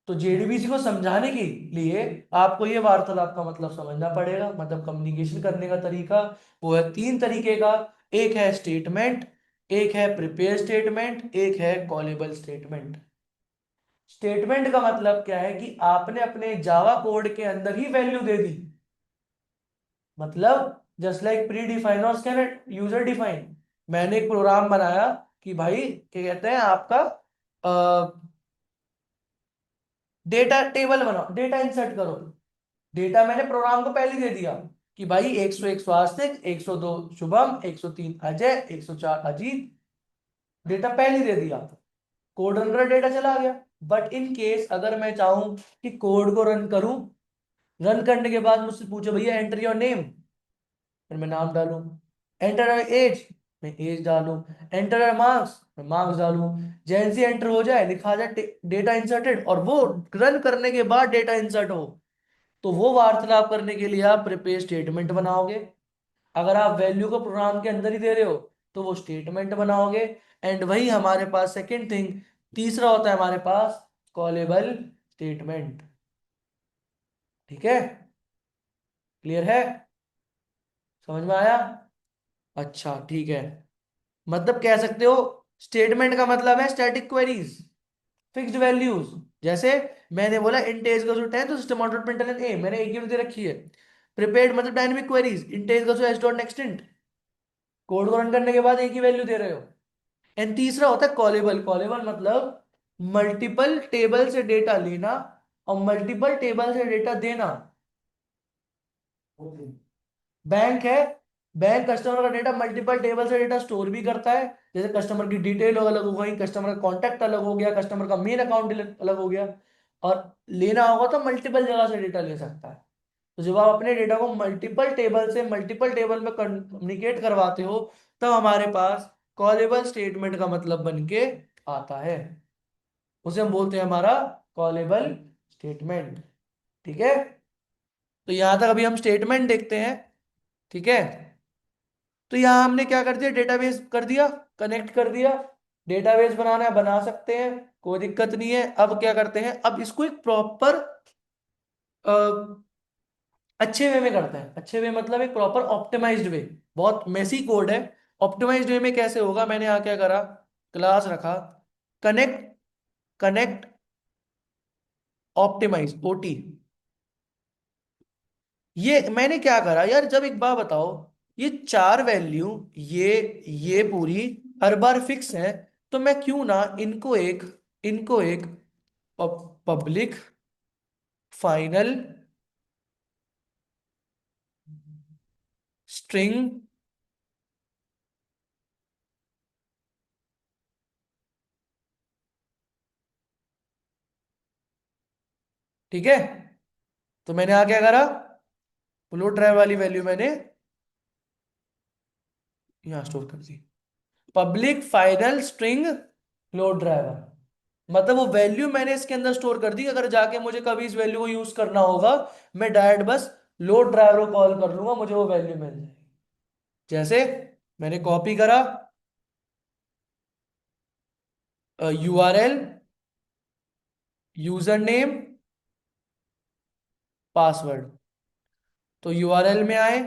तो जेडीबीसी को समझाने के लिए आपको ये वार्तालाप का मतलब समझना पड़ेगा, मतलब कम्युनिकेशन करने का तरीका। वो है 3 तरीके का, एक है स्टेटमेंट, एक है प्रिपेयर स्टेटमेंट, एक है कॉलेबल स्टेटमेंट। स्टेटमेंट का मतलब क्या है कि आपने अपने जावा कोड के अंदर ही वैल्यू दे दी, मतलब जस्ट लाइक प्री डिफाइन और स्कैन यूजर डिफाइन। मैंने एक प्रोग्राम बनाया कि भाई क्या कहते हैं आपका डेटा टेबल बनाओ, डेटा इंसर्ट करो। डेटा मैंने प्रोग्राम को पहले दे दिया कि भाई 101 स्वास्तिक, 102 शुभम, 103 अजय, 104 अजीत, डेटा पहले दे दिया, कोड रन कर डेटा चला गया। बट इन केस अगर मैं चाहूं कि कोड को रन करूं, रन करने के बाद मुझसे पूछो भैया एंटर योर नेम, फिर मैं नाम डालूं, एंटर एज, मैं एज डालूं, एंटर मार्क्स, मैं मार्क्स डालूं, जैसे एंटर हो जाए लिखा जाए डेटा इंसर्टेड, और वो रन करने के बाद डेटा इंसर्ट हो, तो वो वार्तालाप करने के लिए आप प्रिपेयर स्टेटमेंट बनाओगे। अगर आप वैल्यू को प्रोग्राम के अंदर ही दे रहे हो तो वो स्टेटमेंट बनाओगे। एंड वही हमारे पास सेकंड थिंग, तीसरा होता है हमारे पास कॉलेबल स्टेटमेंट। ठीक है, क्लियर है, समझ में आया, अच्छा ठीक है। मतलब कह सकते हो स्टेटमेंट का मतलब है स्टैटिक क्वेरीज, फिक्स्ड वैल्यूज, जैसे मैंने बोला int is equal to 10 तो सिस्टम आउट डॉट प्रिंटलन ए, मैंने एक यूनिट दे रखी है। प्रिपेयर्ड मतलब dynamic queries, int is equal to s dot next int, code को रन करने के बाद एक ही वैल्यू दे रहे हो। एंड तीसरा होता है कॉलेबल। कॉलेबल मतलब मल्टीपल टेबल से डेटा लेना और मल्टीपल टेबल से डेटा देना। बैंक है, बैंक कस्टमर का डेटा मल्टीपल टेबल से डेटा स्टोर भी करता है, जैसे कस्टमर की डिटेल अलग हो गई, कस्टमर का कॉन्टैक्ट अलग हो गया, कस्टमर का मेन अकाउंट अलग हो गया। और लेना होगा तो मल्टीपल जगह से डेटा ले सकता है। तो जब आप अपने डेटा को मल्टीपल टेबल से मल्टीपल टेबल में कम्युनिकेट करवाते हो, तब हमारे पास कॉलेबल स्टेटमेंट का मतलब बन के आता है, उसे हम बोलते हैं हमारा कॉलेबल स्टेटमेंट। ठीक है, तो यहां तक अभी हम स्टेटमेंट देखते हैं। ठीक है, तो यहां हमने क्या कर दिया, डेटाबेस कर दिया, कनेक्ट कर दिया। डेटाबेस बनाना है बना सकते हैं, कोई दिक्कत नहीं है। अब क्या करते हैं, अब इसको एक प्रॉपर अच्छे वे में करते हैं। अच्छे वे मतलब एक प्रॉपर ऑप्टिमाइज्ड वे, बहुत मेसी कोड है। ऑप्टिमाइज्ड वे में कैसे होगा, मैंने यहाँ क्या करा, क्लास रखा कनेक्ट, कनेक्ट ऑप्टिमाइज ओटी। ये मैंने क्या करा यार, जब एक बार बताओ, ये चार वैल्यू, ये पूरी हर बार फिक्स है, तो मैं क्यों ना इनको एक पब्लिक फाइनल स्ट्रिंग, ठीक है। तो मैंने यहाँ क्या करा, फ्लोट ड्राइव वाली वैल्यू मैंने यहाँ स्टोर कर दी, public final string float driver. मतलब वो वैल्यू मैंने इसके अंदर स्टोर कर दी, अगर जाके मुझे कभी इस वैल्यू को यूज करना होगा, मैं डायरेक्ट बस लोड ड्राइवर को कॉल कर लूंगा, मुझे वो वैल्यू मिल जाएगी। जैसे मैंने कॉपी करा यूआरएल, यूजर नेम, पासवर्ड। तो यूआरएल में आए,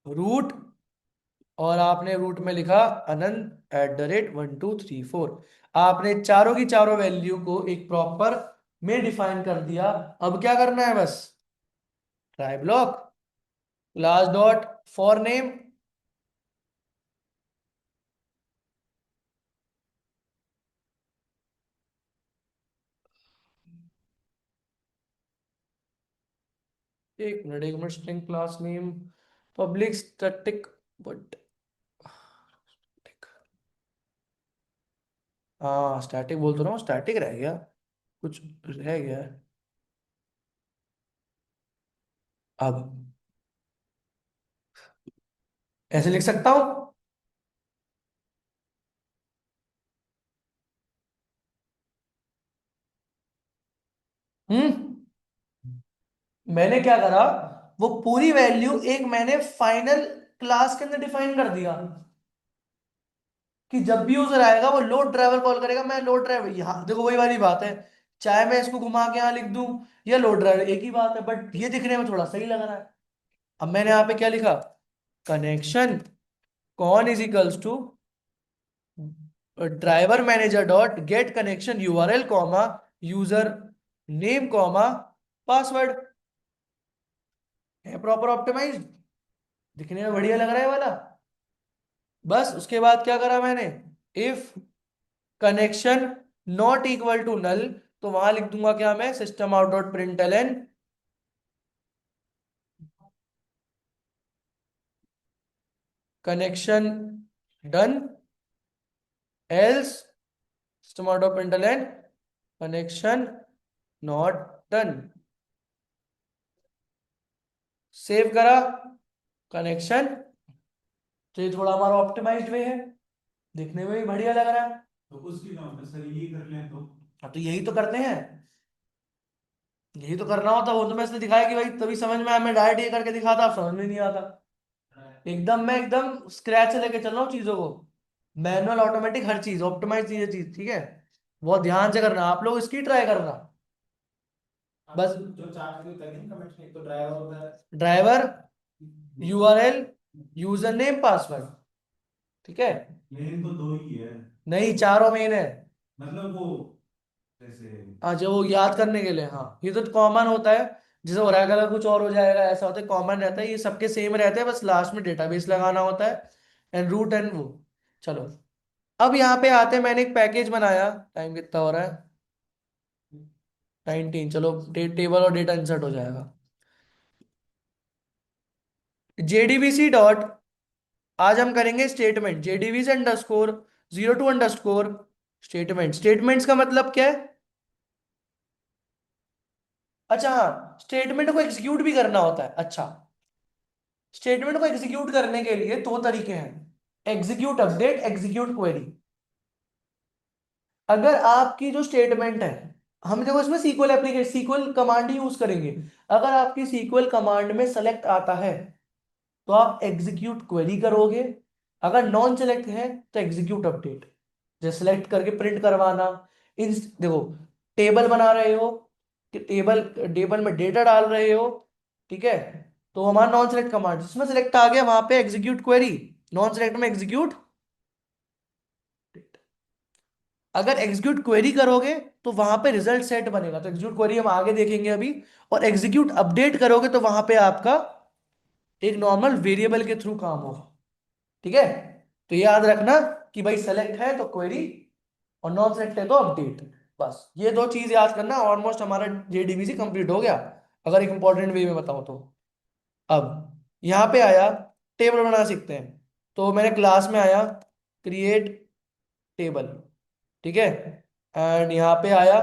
रूट, और आपने रूट में लिखा ANAND@1 2 3 4। आपने चारों की चारों वैल्यू को एक प्रॉपर में डिफाइन कर दिया। अब क्या करना है, बस try block class dot for name, एक minute string class name public static, but हाँ स्टैटिक बोल तो रहा हूँ, स्टैटिक रह गया, कुछ रह गया है। अब ऐसे लिख सकता हूँ। हम्म, मैंने क्या करा, वो पूरी वैल्यू एक मैंने फाइनल क्लास के अंदर डिफाइन कर दिया, कि जब भी यूजर आएगा वो लोड ड्राइवर कॉल करेगा। मैं लोड ड्राइवर, यहाँ देखो वही वाली बात है, चाहे मैं इसको घुमा के यहाँ लिख दूं या लोड ड्राइवर, एक ही बात है, बट ये दिखने में थोड़ा सही लग रहा है। अब मैंने यहाँ पे क्या लिखा, connection con is equals to driver manager dot get connection URL comma user name comma password. है प्रॉपर ऑप्टिमाइज्ड, दिखने में बढ़िया लग रहा है वाला। बस उसके बाद क्या करा मैंने, if connection not equal to null, तो वहां लिख दूंगा क्या मैं, system out dot println connection done, else system out dot println connection not done. Save करा कनेक्शन, तो ये थोड़ा हमारा ऑप्टिमाइज्ड वे है, दिखने में भी बढ़िया लग रहा है। तो उसकी काम है सर, यही कर लें तो। अब तो यही तो करते हैं, यही तो करना होता। वो तो मैं इसलिए दिखाया कि भाई तभी समझ में आया, मैं डायरेक्ट ये करके दिखाता, आप समझ में नहीं आता। एकदम मैं एकदम स्क्रैच से लेके चल रहा हूँ चीजों को, मैनुअल ऑटोमेटिक हर चीज ऑप्टिमाइज चीज चीज, ठीक है। बहुत ध्यान से करना, आप लोग इसकी ट्राई करना। हाँ, बस जो चार्ट के होता है ना कमेंट में, एक तो ड्राइवर होता है। Driver, URL, user name password, ठीक है। मेन तो दो ही है। नहीं, चारों मेन है। मतलब वो जैसे हाँ, जो वो याद करने के लिए, हाँ ये तो कॉमन होता है। जैसे ओरेकल कुछ और हो जाएगा, ऐसा होता है, कॉमन रहता है, ये सबके सेम रहते हैं, बस लास्ट में डेटाबेस लगाना होता है, एंड रूट एंड वो। चलो, अब यहाँ पे आते हैं, मैंने एक पैकेज बनाया। टाइम कितना हो रहा है? 19। चलो, टेबल और डेटा इंसर्ट हो जाएगा। जेडीबीसी डॉट, आज हम करेंगे statement, JDBC underscore 02 underscore statement. Statements का मतलब क्या है? अच्छा हाँ, स्टेटमेंट को एग्जीक्यूट भी करना होता है। अच्छा, स्टेटमेंट को एग्जीक्यूट करने के लिए दो तरीके हैं, एग्जीक्यूट अपडेट, एग्जीक्यूट क्वेरी। अगर आपकी जो स्टेटमेंट है, हम देखो इसमें सीक्वल एप्लीकेशन, सीक्वल कमांड ही यूज करेंगे। अगर आपकी सीक्वल कमांड में सेलेक्ट आता है तो आप एग्जीक्यूट क्वेरी करोगे, अगर नॉन सेलेक्ट है तो एग्जीक्यूट अपडेट। जैसे सेलेक्ट करके प्रिंट करवाना, इन देखो, टेबल बना रहे हो कि टेबल टेबल में डेटा डाल रहे हो, ठीक है, तो हमारा नॉन सेलेक्ट कमांड, जिसमें सेलेक्ट आ गया वहां पे एग्जीक्यूट क्वेरी, नॉन सेलेक्ट में एग्जीक्यूट। अगर एग्जीक्यूट क्वेरी करोगे तो वहां पे रिजल्ट सेट बनेगा, तो एग्जीक्यूट क्वेरी हम आगे देखेंगे अभी। और एग्जीक्यूट अपडेट करोगे तो वहां पे आपका एक नॉर्मल वेरिएबल के थ्रू काम होगा, ठीक है। तो ये याद रखना कि भाई सेलेक्ट है तो क्वेरी, और नॉन सेलेक्ट है तो अपडेट। बस ये दो चीज याद करना, ऑलमोस्ट हमारा जेडीबीसी कंप्लीट हो गया, अगर एक इंपॉर्टेंट वे में बताऊं तो। अब यहाँ पे आया, टेबल बना सीखते हैं। तो मैंने क्लास में आया, क्रिएट टेबल, ठीक है, एंड यहाँ पे आया,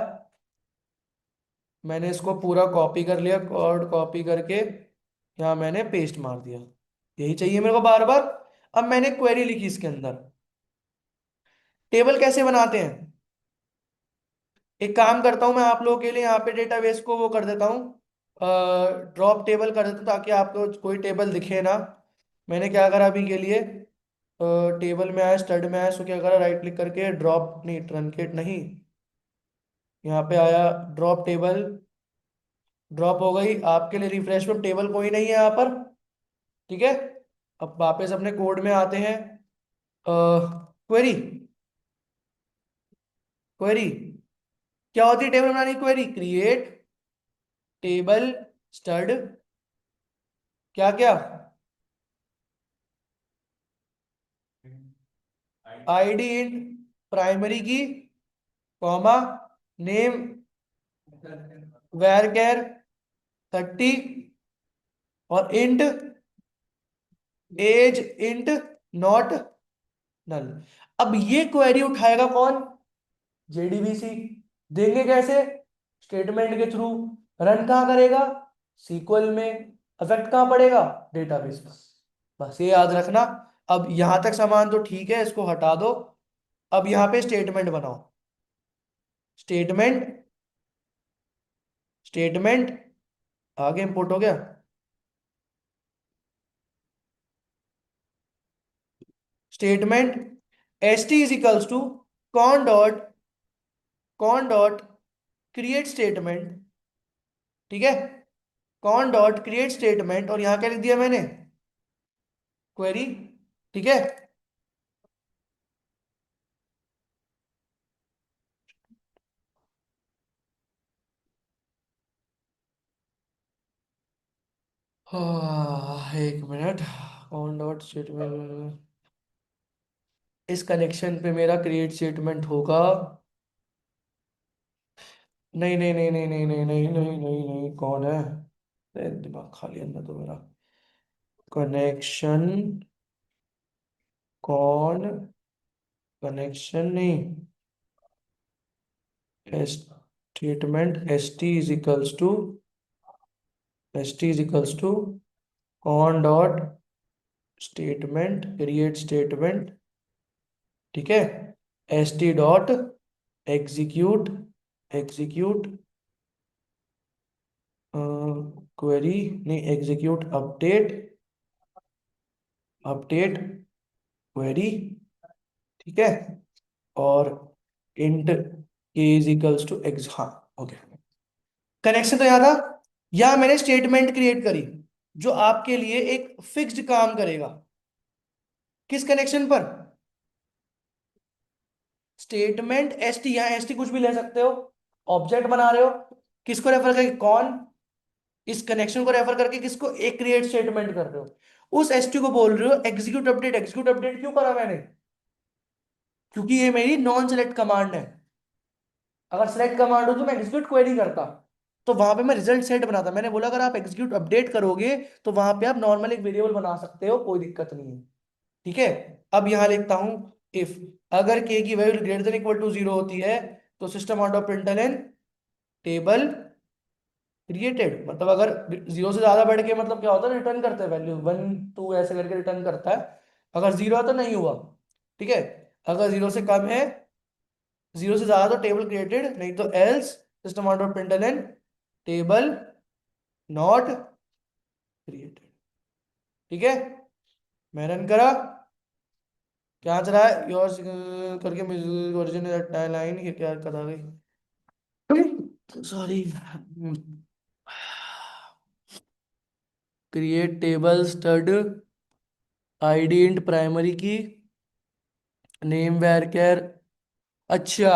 मैंने इसको पूरा कॉपी कर लिया, कोड कॉपी करके यहाँ मैंने पेस्ट मार दिया। यही चाहिए मेरे को बार बार। अब मैंने क्वेरी लिखी इसके अंदर। टेबल कैसे बनाते हैं? एक काम करता हूं, मैं आप लोगों के लिए यहाँ पे डेटाबेस को वो कर देता हूँ, ड्रॉप टेबल कर देता हूँ, ताकि आपको कोई टेबल दिखे ना। मैंने क्या करा अभी के लिए, टेबल में आया, स्टड में आया, सो क्या करा, राइट क्लिक करके ड्रॉप, नहीं ट्रंकेट नहीं, यहाँ पे आया ड्रॉप टेबल, ड्रॉप हो गई आपके लिए रिफ्रेश में, टेबल कोई नहीं है यहाँ पर, ठीक है। अब वापस अपने कोड में आते हैं, क्वेरी, क्वेरी क्या होती है? टेबल बनानी क्वेरी, क्रिएट टेबल स्टड, क्या क्या, ID in primary key, comma, name varchar 30, और int age int not null. अब ये क्वेरी उठाएगा कौन? जेडीबीसी। देंगे कैसे? स्टेटमेंट के थ्रू। रन कहाँ करेगा? सीक्वल में। इफेक्ट कहाँ पड़ेगा? डेटाबेस में। बस ये याद रखना। अब यहां तक सामान तो ठीक है, इसको हटा दो। अब यहाँ पे स्टेटमेंट बनाओ, स्टेटमेंट, स्टेटमेंट आगे इंपोर्ट हो गया। Statement S T is equals to con dot, con dot create statement, ठीक है, कॉन डॉट क्रिएट स्टेटमेंट, और यहां क्या लिख दिया मैंने? क्वेरी, ठीक है। एक मिनट, कॉन डॉट स्टेटमेंट, इस कनेक्शन पे मेरा क्रिएट स्टेटमेंट होगा। नहीं नहीं नहीं नहीं नहीं नहीं नहीं नहीं नहीं नहीं, कौन है? अरे दिमाग खाली अंदर तो मेरा। कनेक्शन, कौन, कनेक्शन नहीं, statement S T is equals to, S T is equals to con dot statement create statement, ठीक है, S T dot execute, execute query, नहीं एग्जीक्यूट अपडेट, अपडेट क्वेरी, ठीक है, और int K is equals to X, हाँ ओके। कनेक्शन तो यहाँ था, यहाँ मैंने स्टेटमेंट क्रिएट करी, जो आपके लिए एक फिक्स्ड काम करेगा। किस कनेक्शन पर? स्टेटमेंट एस टी, यहां एस टी कुछ भी ले सकते हो। ऑब्जेक्ट बना रहे हो, किसको रेफर करके? कौन? इस कनेक्शन को रेफर करके किसको? एक क्रिएट स्टेटमेंट कर रहे हो, उस एस टी को बोल रहे हो एग्जीक्यूट अपडेट। एग्जीक्यूट अपडेट क्यों करा मैंने? क्योंकि ये मेरी नॉन सेलेक्ट कमांड है। अगर सेलेक्ट कमांड हो तो मैं एग्जीक्यूट क्वेरी करता, तो वहां पे मैं रिजल्ट सेट बनाता। मैंने बोला अगर आप एग्जीक्यूट अपडेट करोगे तो वहां पे आप नॉर्मल एक वेरिएबल बना सकते हो, कोई दिक्कत नहीं है। ठीक है। अब यहां लिखता हूं इफ अगर के की value greater than equal to 0 होती है तो system out of println table created. मतलब अगर 0 से ज्यादा बढ़ के मतलब क्या होता है, रिटर्न करता है वैल्यू 1 2 ऐसे करके रिटर्न करता है। अगर 0 है तो नहीं हुआ। ठीक है। अगर 0 से कम है, 0 से ज्यादा तो टेबल क्रिएटेड, नहीं तो else system out of println table not created. ठीक है। मैं रन करा, क्या चला है योर करके ओरिजिन लाइन, ये क्या करा गई, sorry. Create table stud ID int primary की नेम वेर केयर। अच्छा,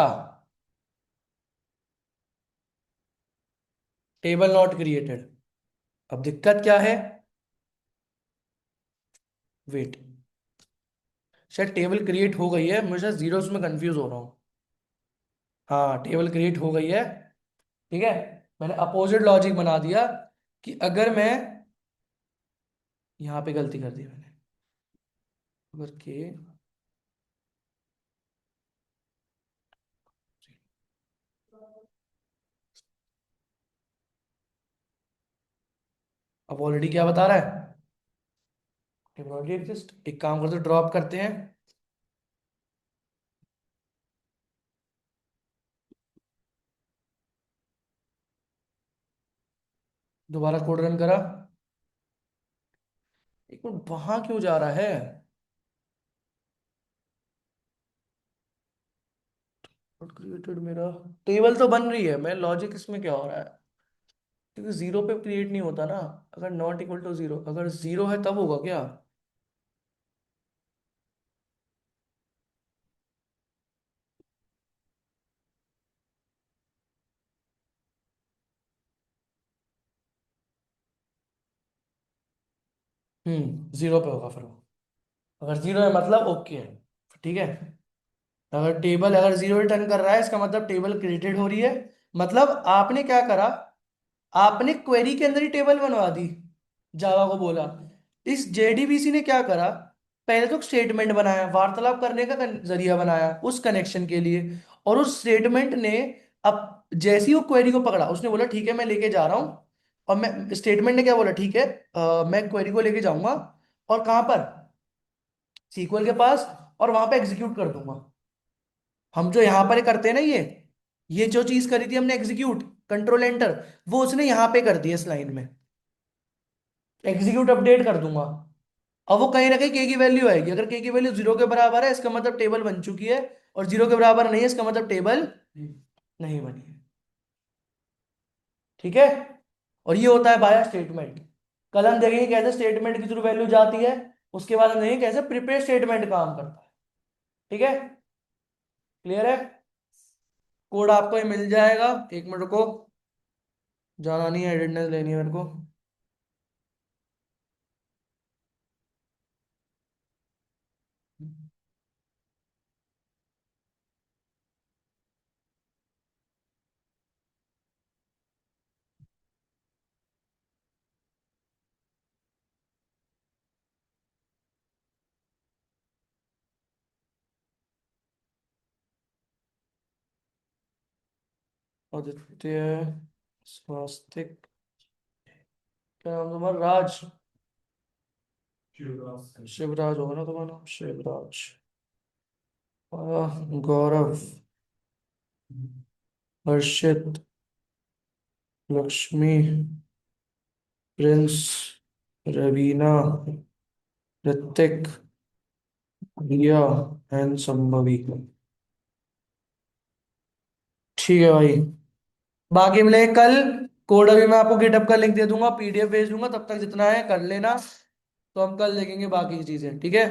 टेबल नॉट क्रिएटेड। अब दिक्कत क्या है? वेट, शायद टेबल क्रिएट हो गई है, मुझे जीरोस में कंफ्यूज हो रहा हूँ। हाँ, टेबल क्रिएट हो गई है। ठीक है। मैंने अपोजिट लॉजिक बना दिया कि अगर मैं यहाँ पे गलती कर दी मैंने, अगर के अब ऑलरेडी क्या बता रहा है, टेबल ऑलरेडी एग्जिस्ट। एक काम करते ड्रॉप करते हैं, दोबारा कोड रन करा। एक मिनट, वहां क्यों जा रहा है? क्रिएटेड मेरा टेबल तो बन रही है, मैं लॉजिक इसमें क्या हो रहा है? क्योंकि 0 पे क्रिएट नहीं होता ना। अगर नॉट इक्वल टू 0, अगर 0 है तब होगा क्या? जीरो पे होगा फिर वो। अगर 0 है मतलब ओके है। ठीक है। अगर टेबल अगर 0 रिटर्न कर रहा है इसका मतलब टेबल क्रिएटेड हो रही है। मतलब आपने क्या करा, आपने क्वेरी के अंदर ही टेबल बनवा दी। जावा को बोला, इस जेडीबीसी ने क्या करा, पहले तो स्टेटमेंट बनाया, वार्तालाप करने का जरिया बनाया उस कनेक्शन के लिए। और उस स्टेटमेंट ने, अब जैसे ही वो क्वेरी को पकड़ा उसने बोला ठीक है मैं लेके जा रहा हूं। और मैं स्टेटमेंट ने क्या बोला, ठीक है मैं क्वेरी को लेके जाऊंगा और कहां पर, सीक्वल के पास, और वहां पे एग्जीक्यूट कर दूंगा। हम जो यहां पर करते हैं ना, ये जो चीज करी थी हमने एग्जीक्यूट, कंट्रोल एंटर, वो उसने यहां पे कर दिया इस लाइन में। एग्जीक्यूट अपडेट कर दूंगा। अब वो कहीं ना कहीं के की वैल्यू आएगी। अगर के की वैल्यू 0 के बराबर है इसका मतलब टेबल बन चुकी है, और 0 के बराबर नहीं है इसका मतलब टेबल नहीं बनी है। ठीक है। और ये होता है बाया स्टेटमेंट। कल हम देखेंगे कैसे स्टेटमेंट की थ्रू वैल्यू जाती है, उसके बाद हम देखेंगे कैसे प्रिपेयर स्टेटमेंट काम करता है। ठीक है। क्लियर है? कोड आपको ये मिल जाएगा, एक मिनट को, जाना नहीं है, अटेंडेंस लेनी है मेरे को। आदित्य स्वास्तिक, क्या नाम तुम्हारा? राज, शिवराज होगा ना तुम्हारा नाम? शिवराज। Gaurav, Harshit, Lakshmi, Prince, Raveena, Hrithik, Riya and Sambhavi. ठीक है भाई, बाकी मिले कल। कोड अभी मैं आपको गिटहब का लिंक दे दूंगा, पीडीएफ भेज दूंगा, तब तक जितना है कर लेना, तो हम कल देखेंगे बाकी की चीजें, ठीक है।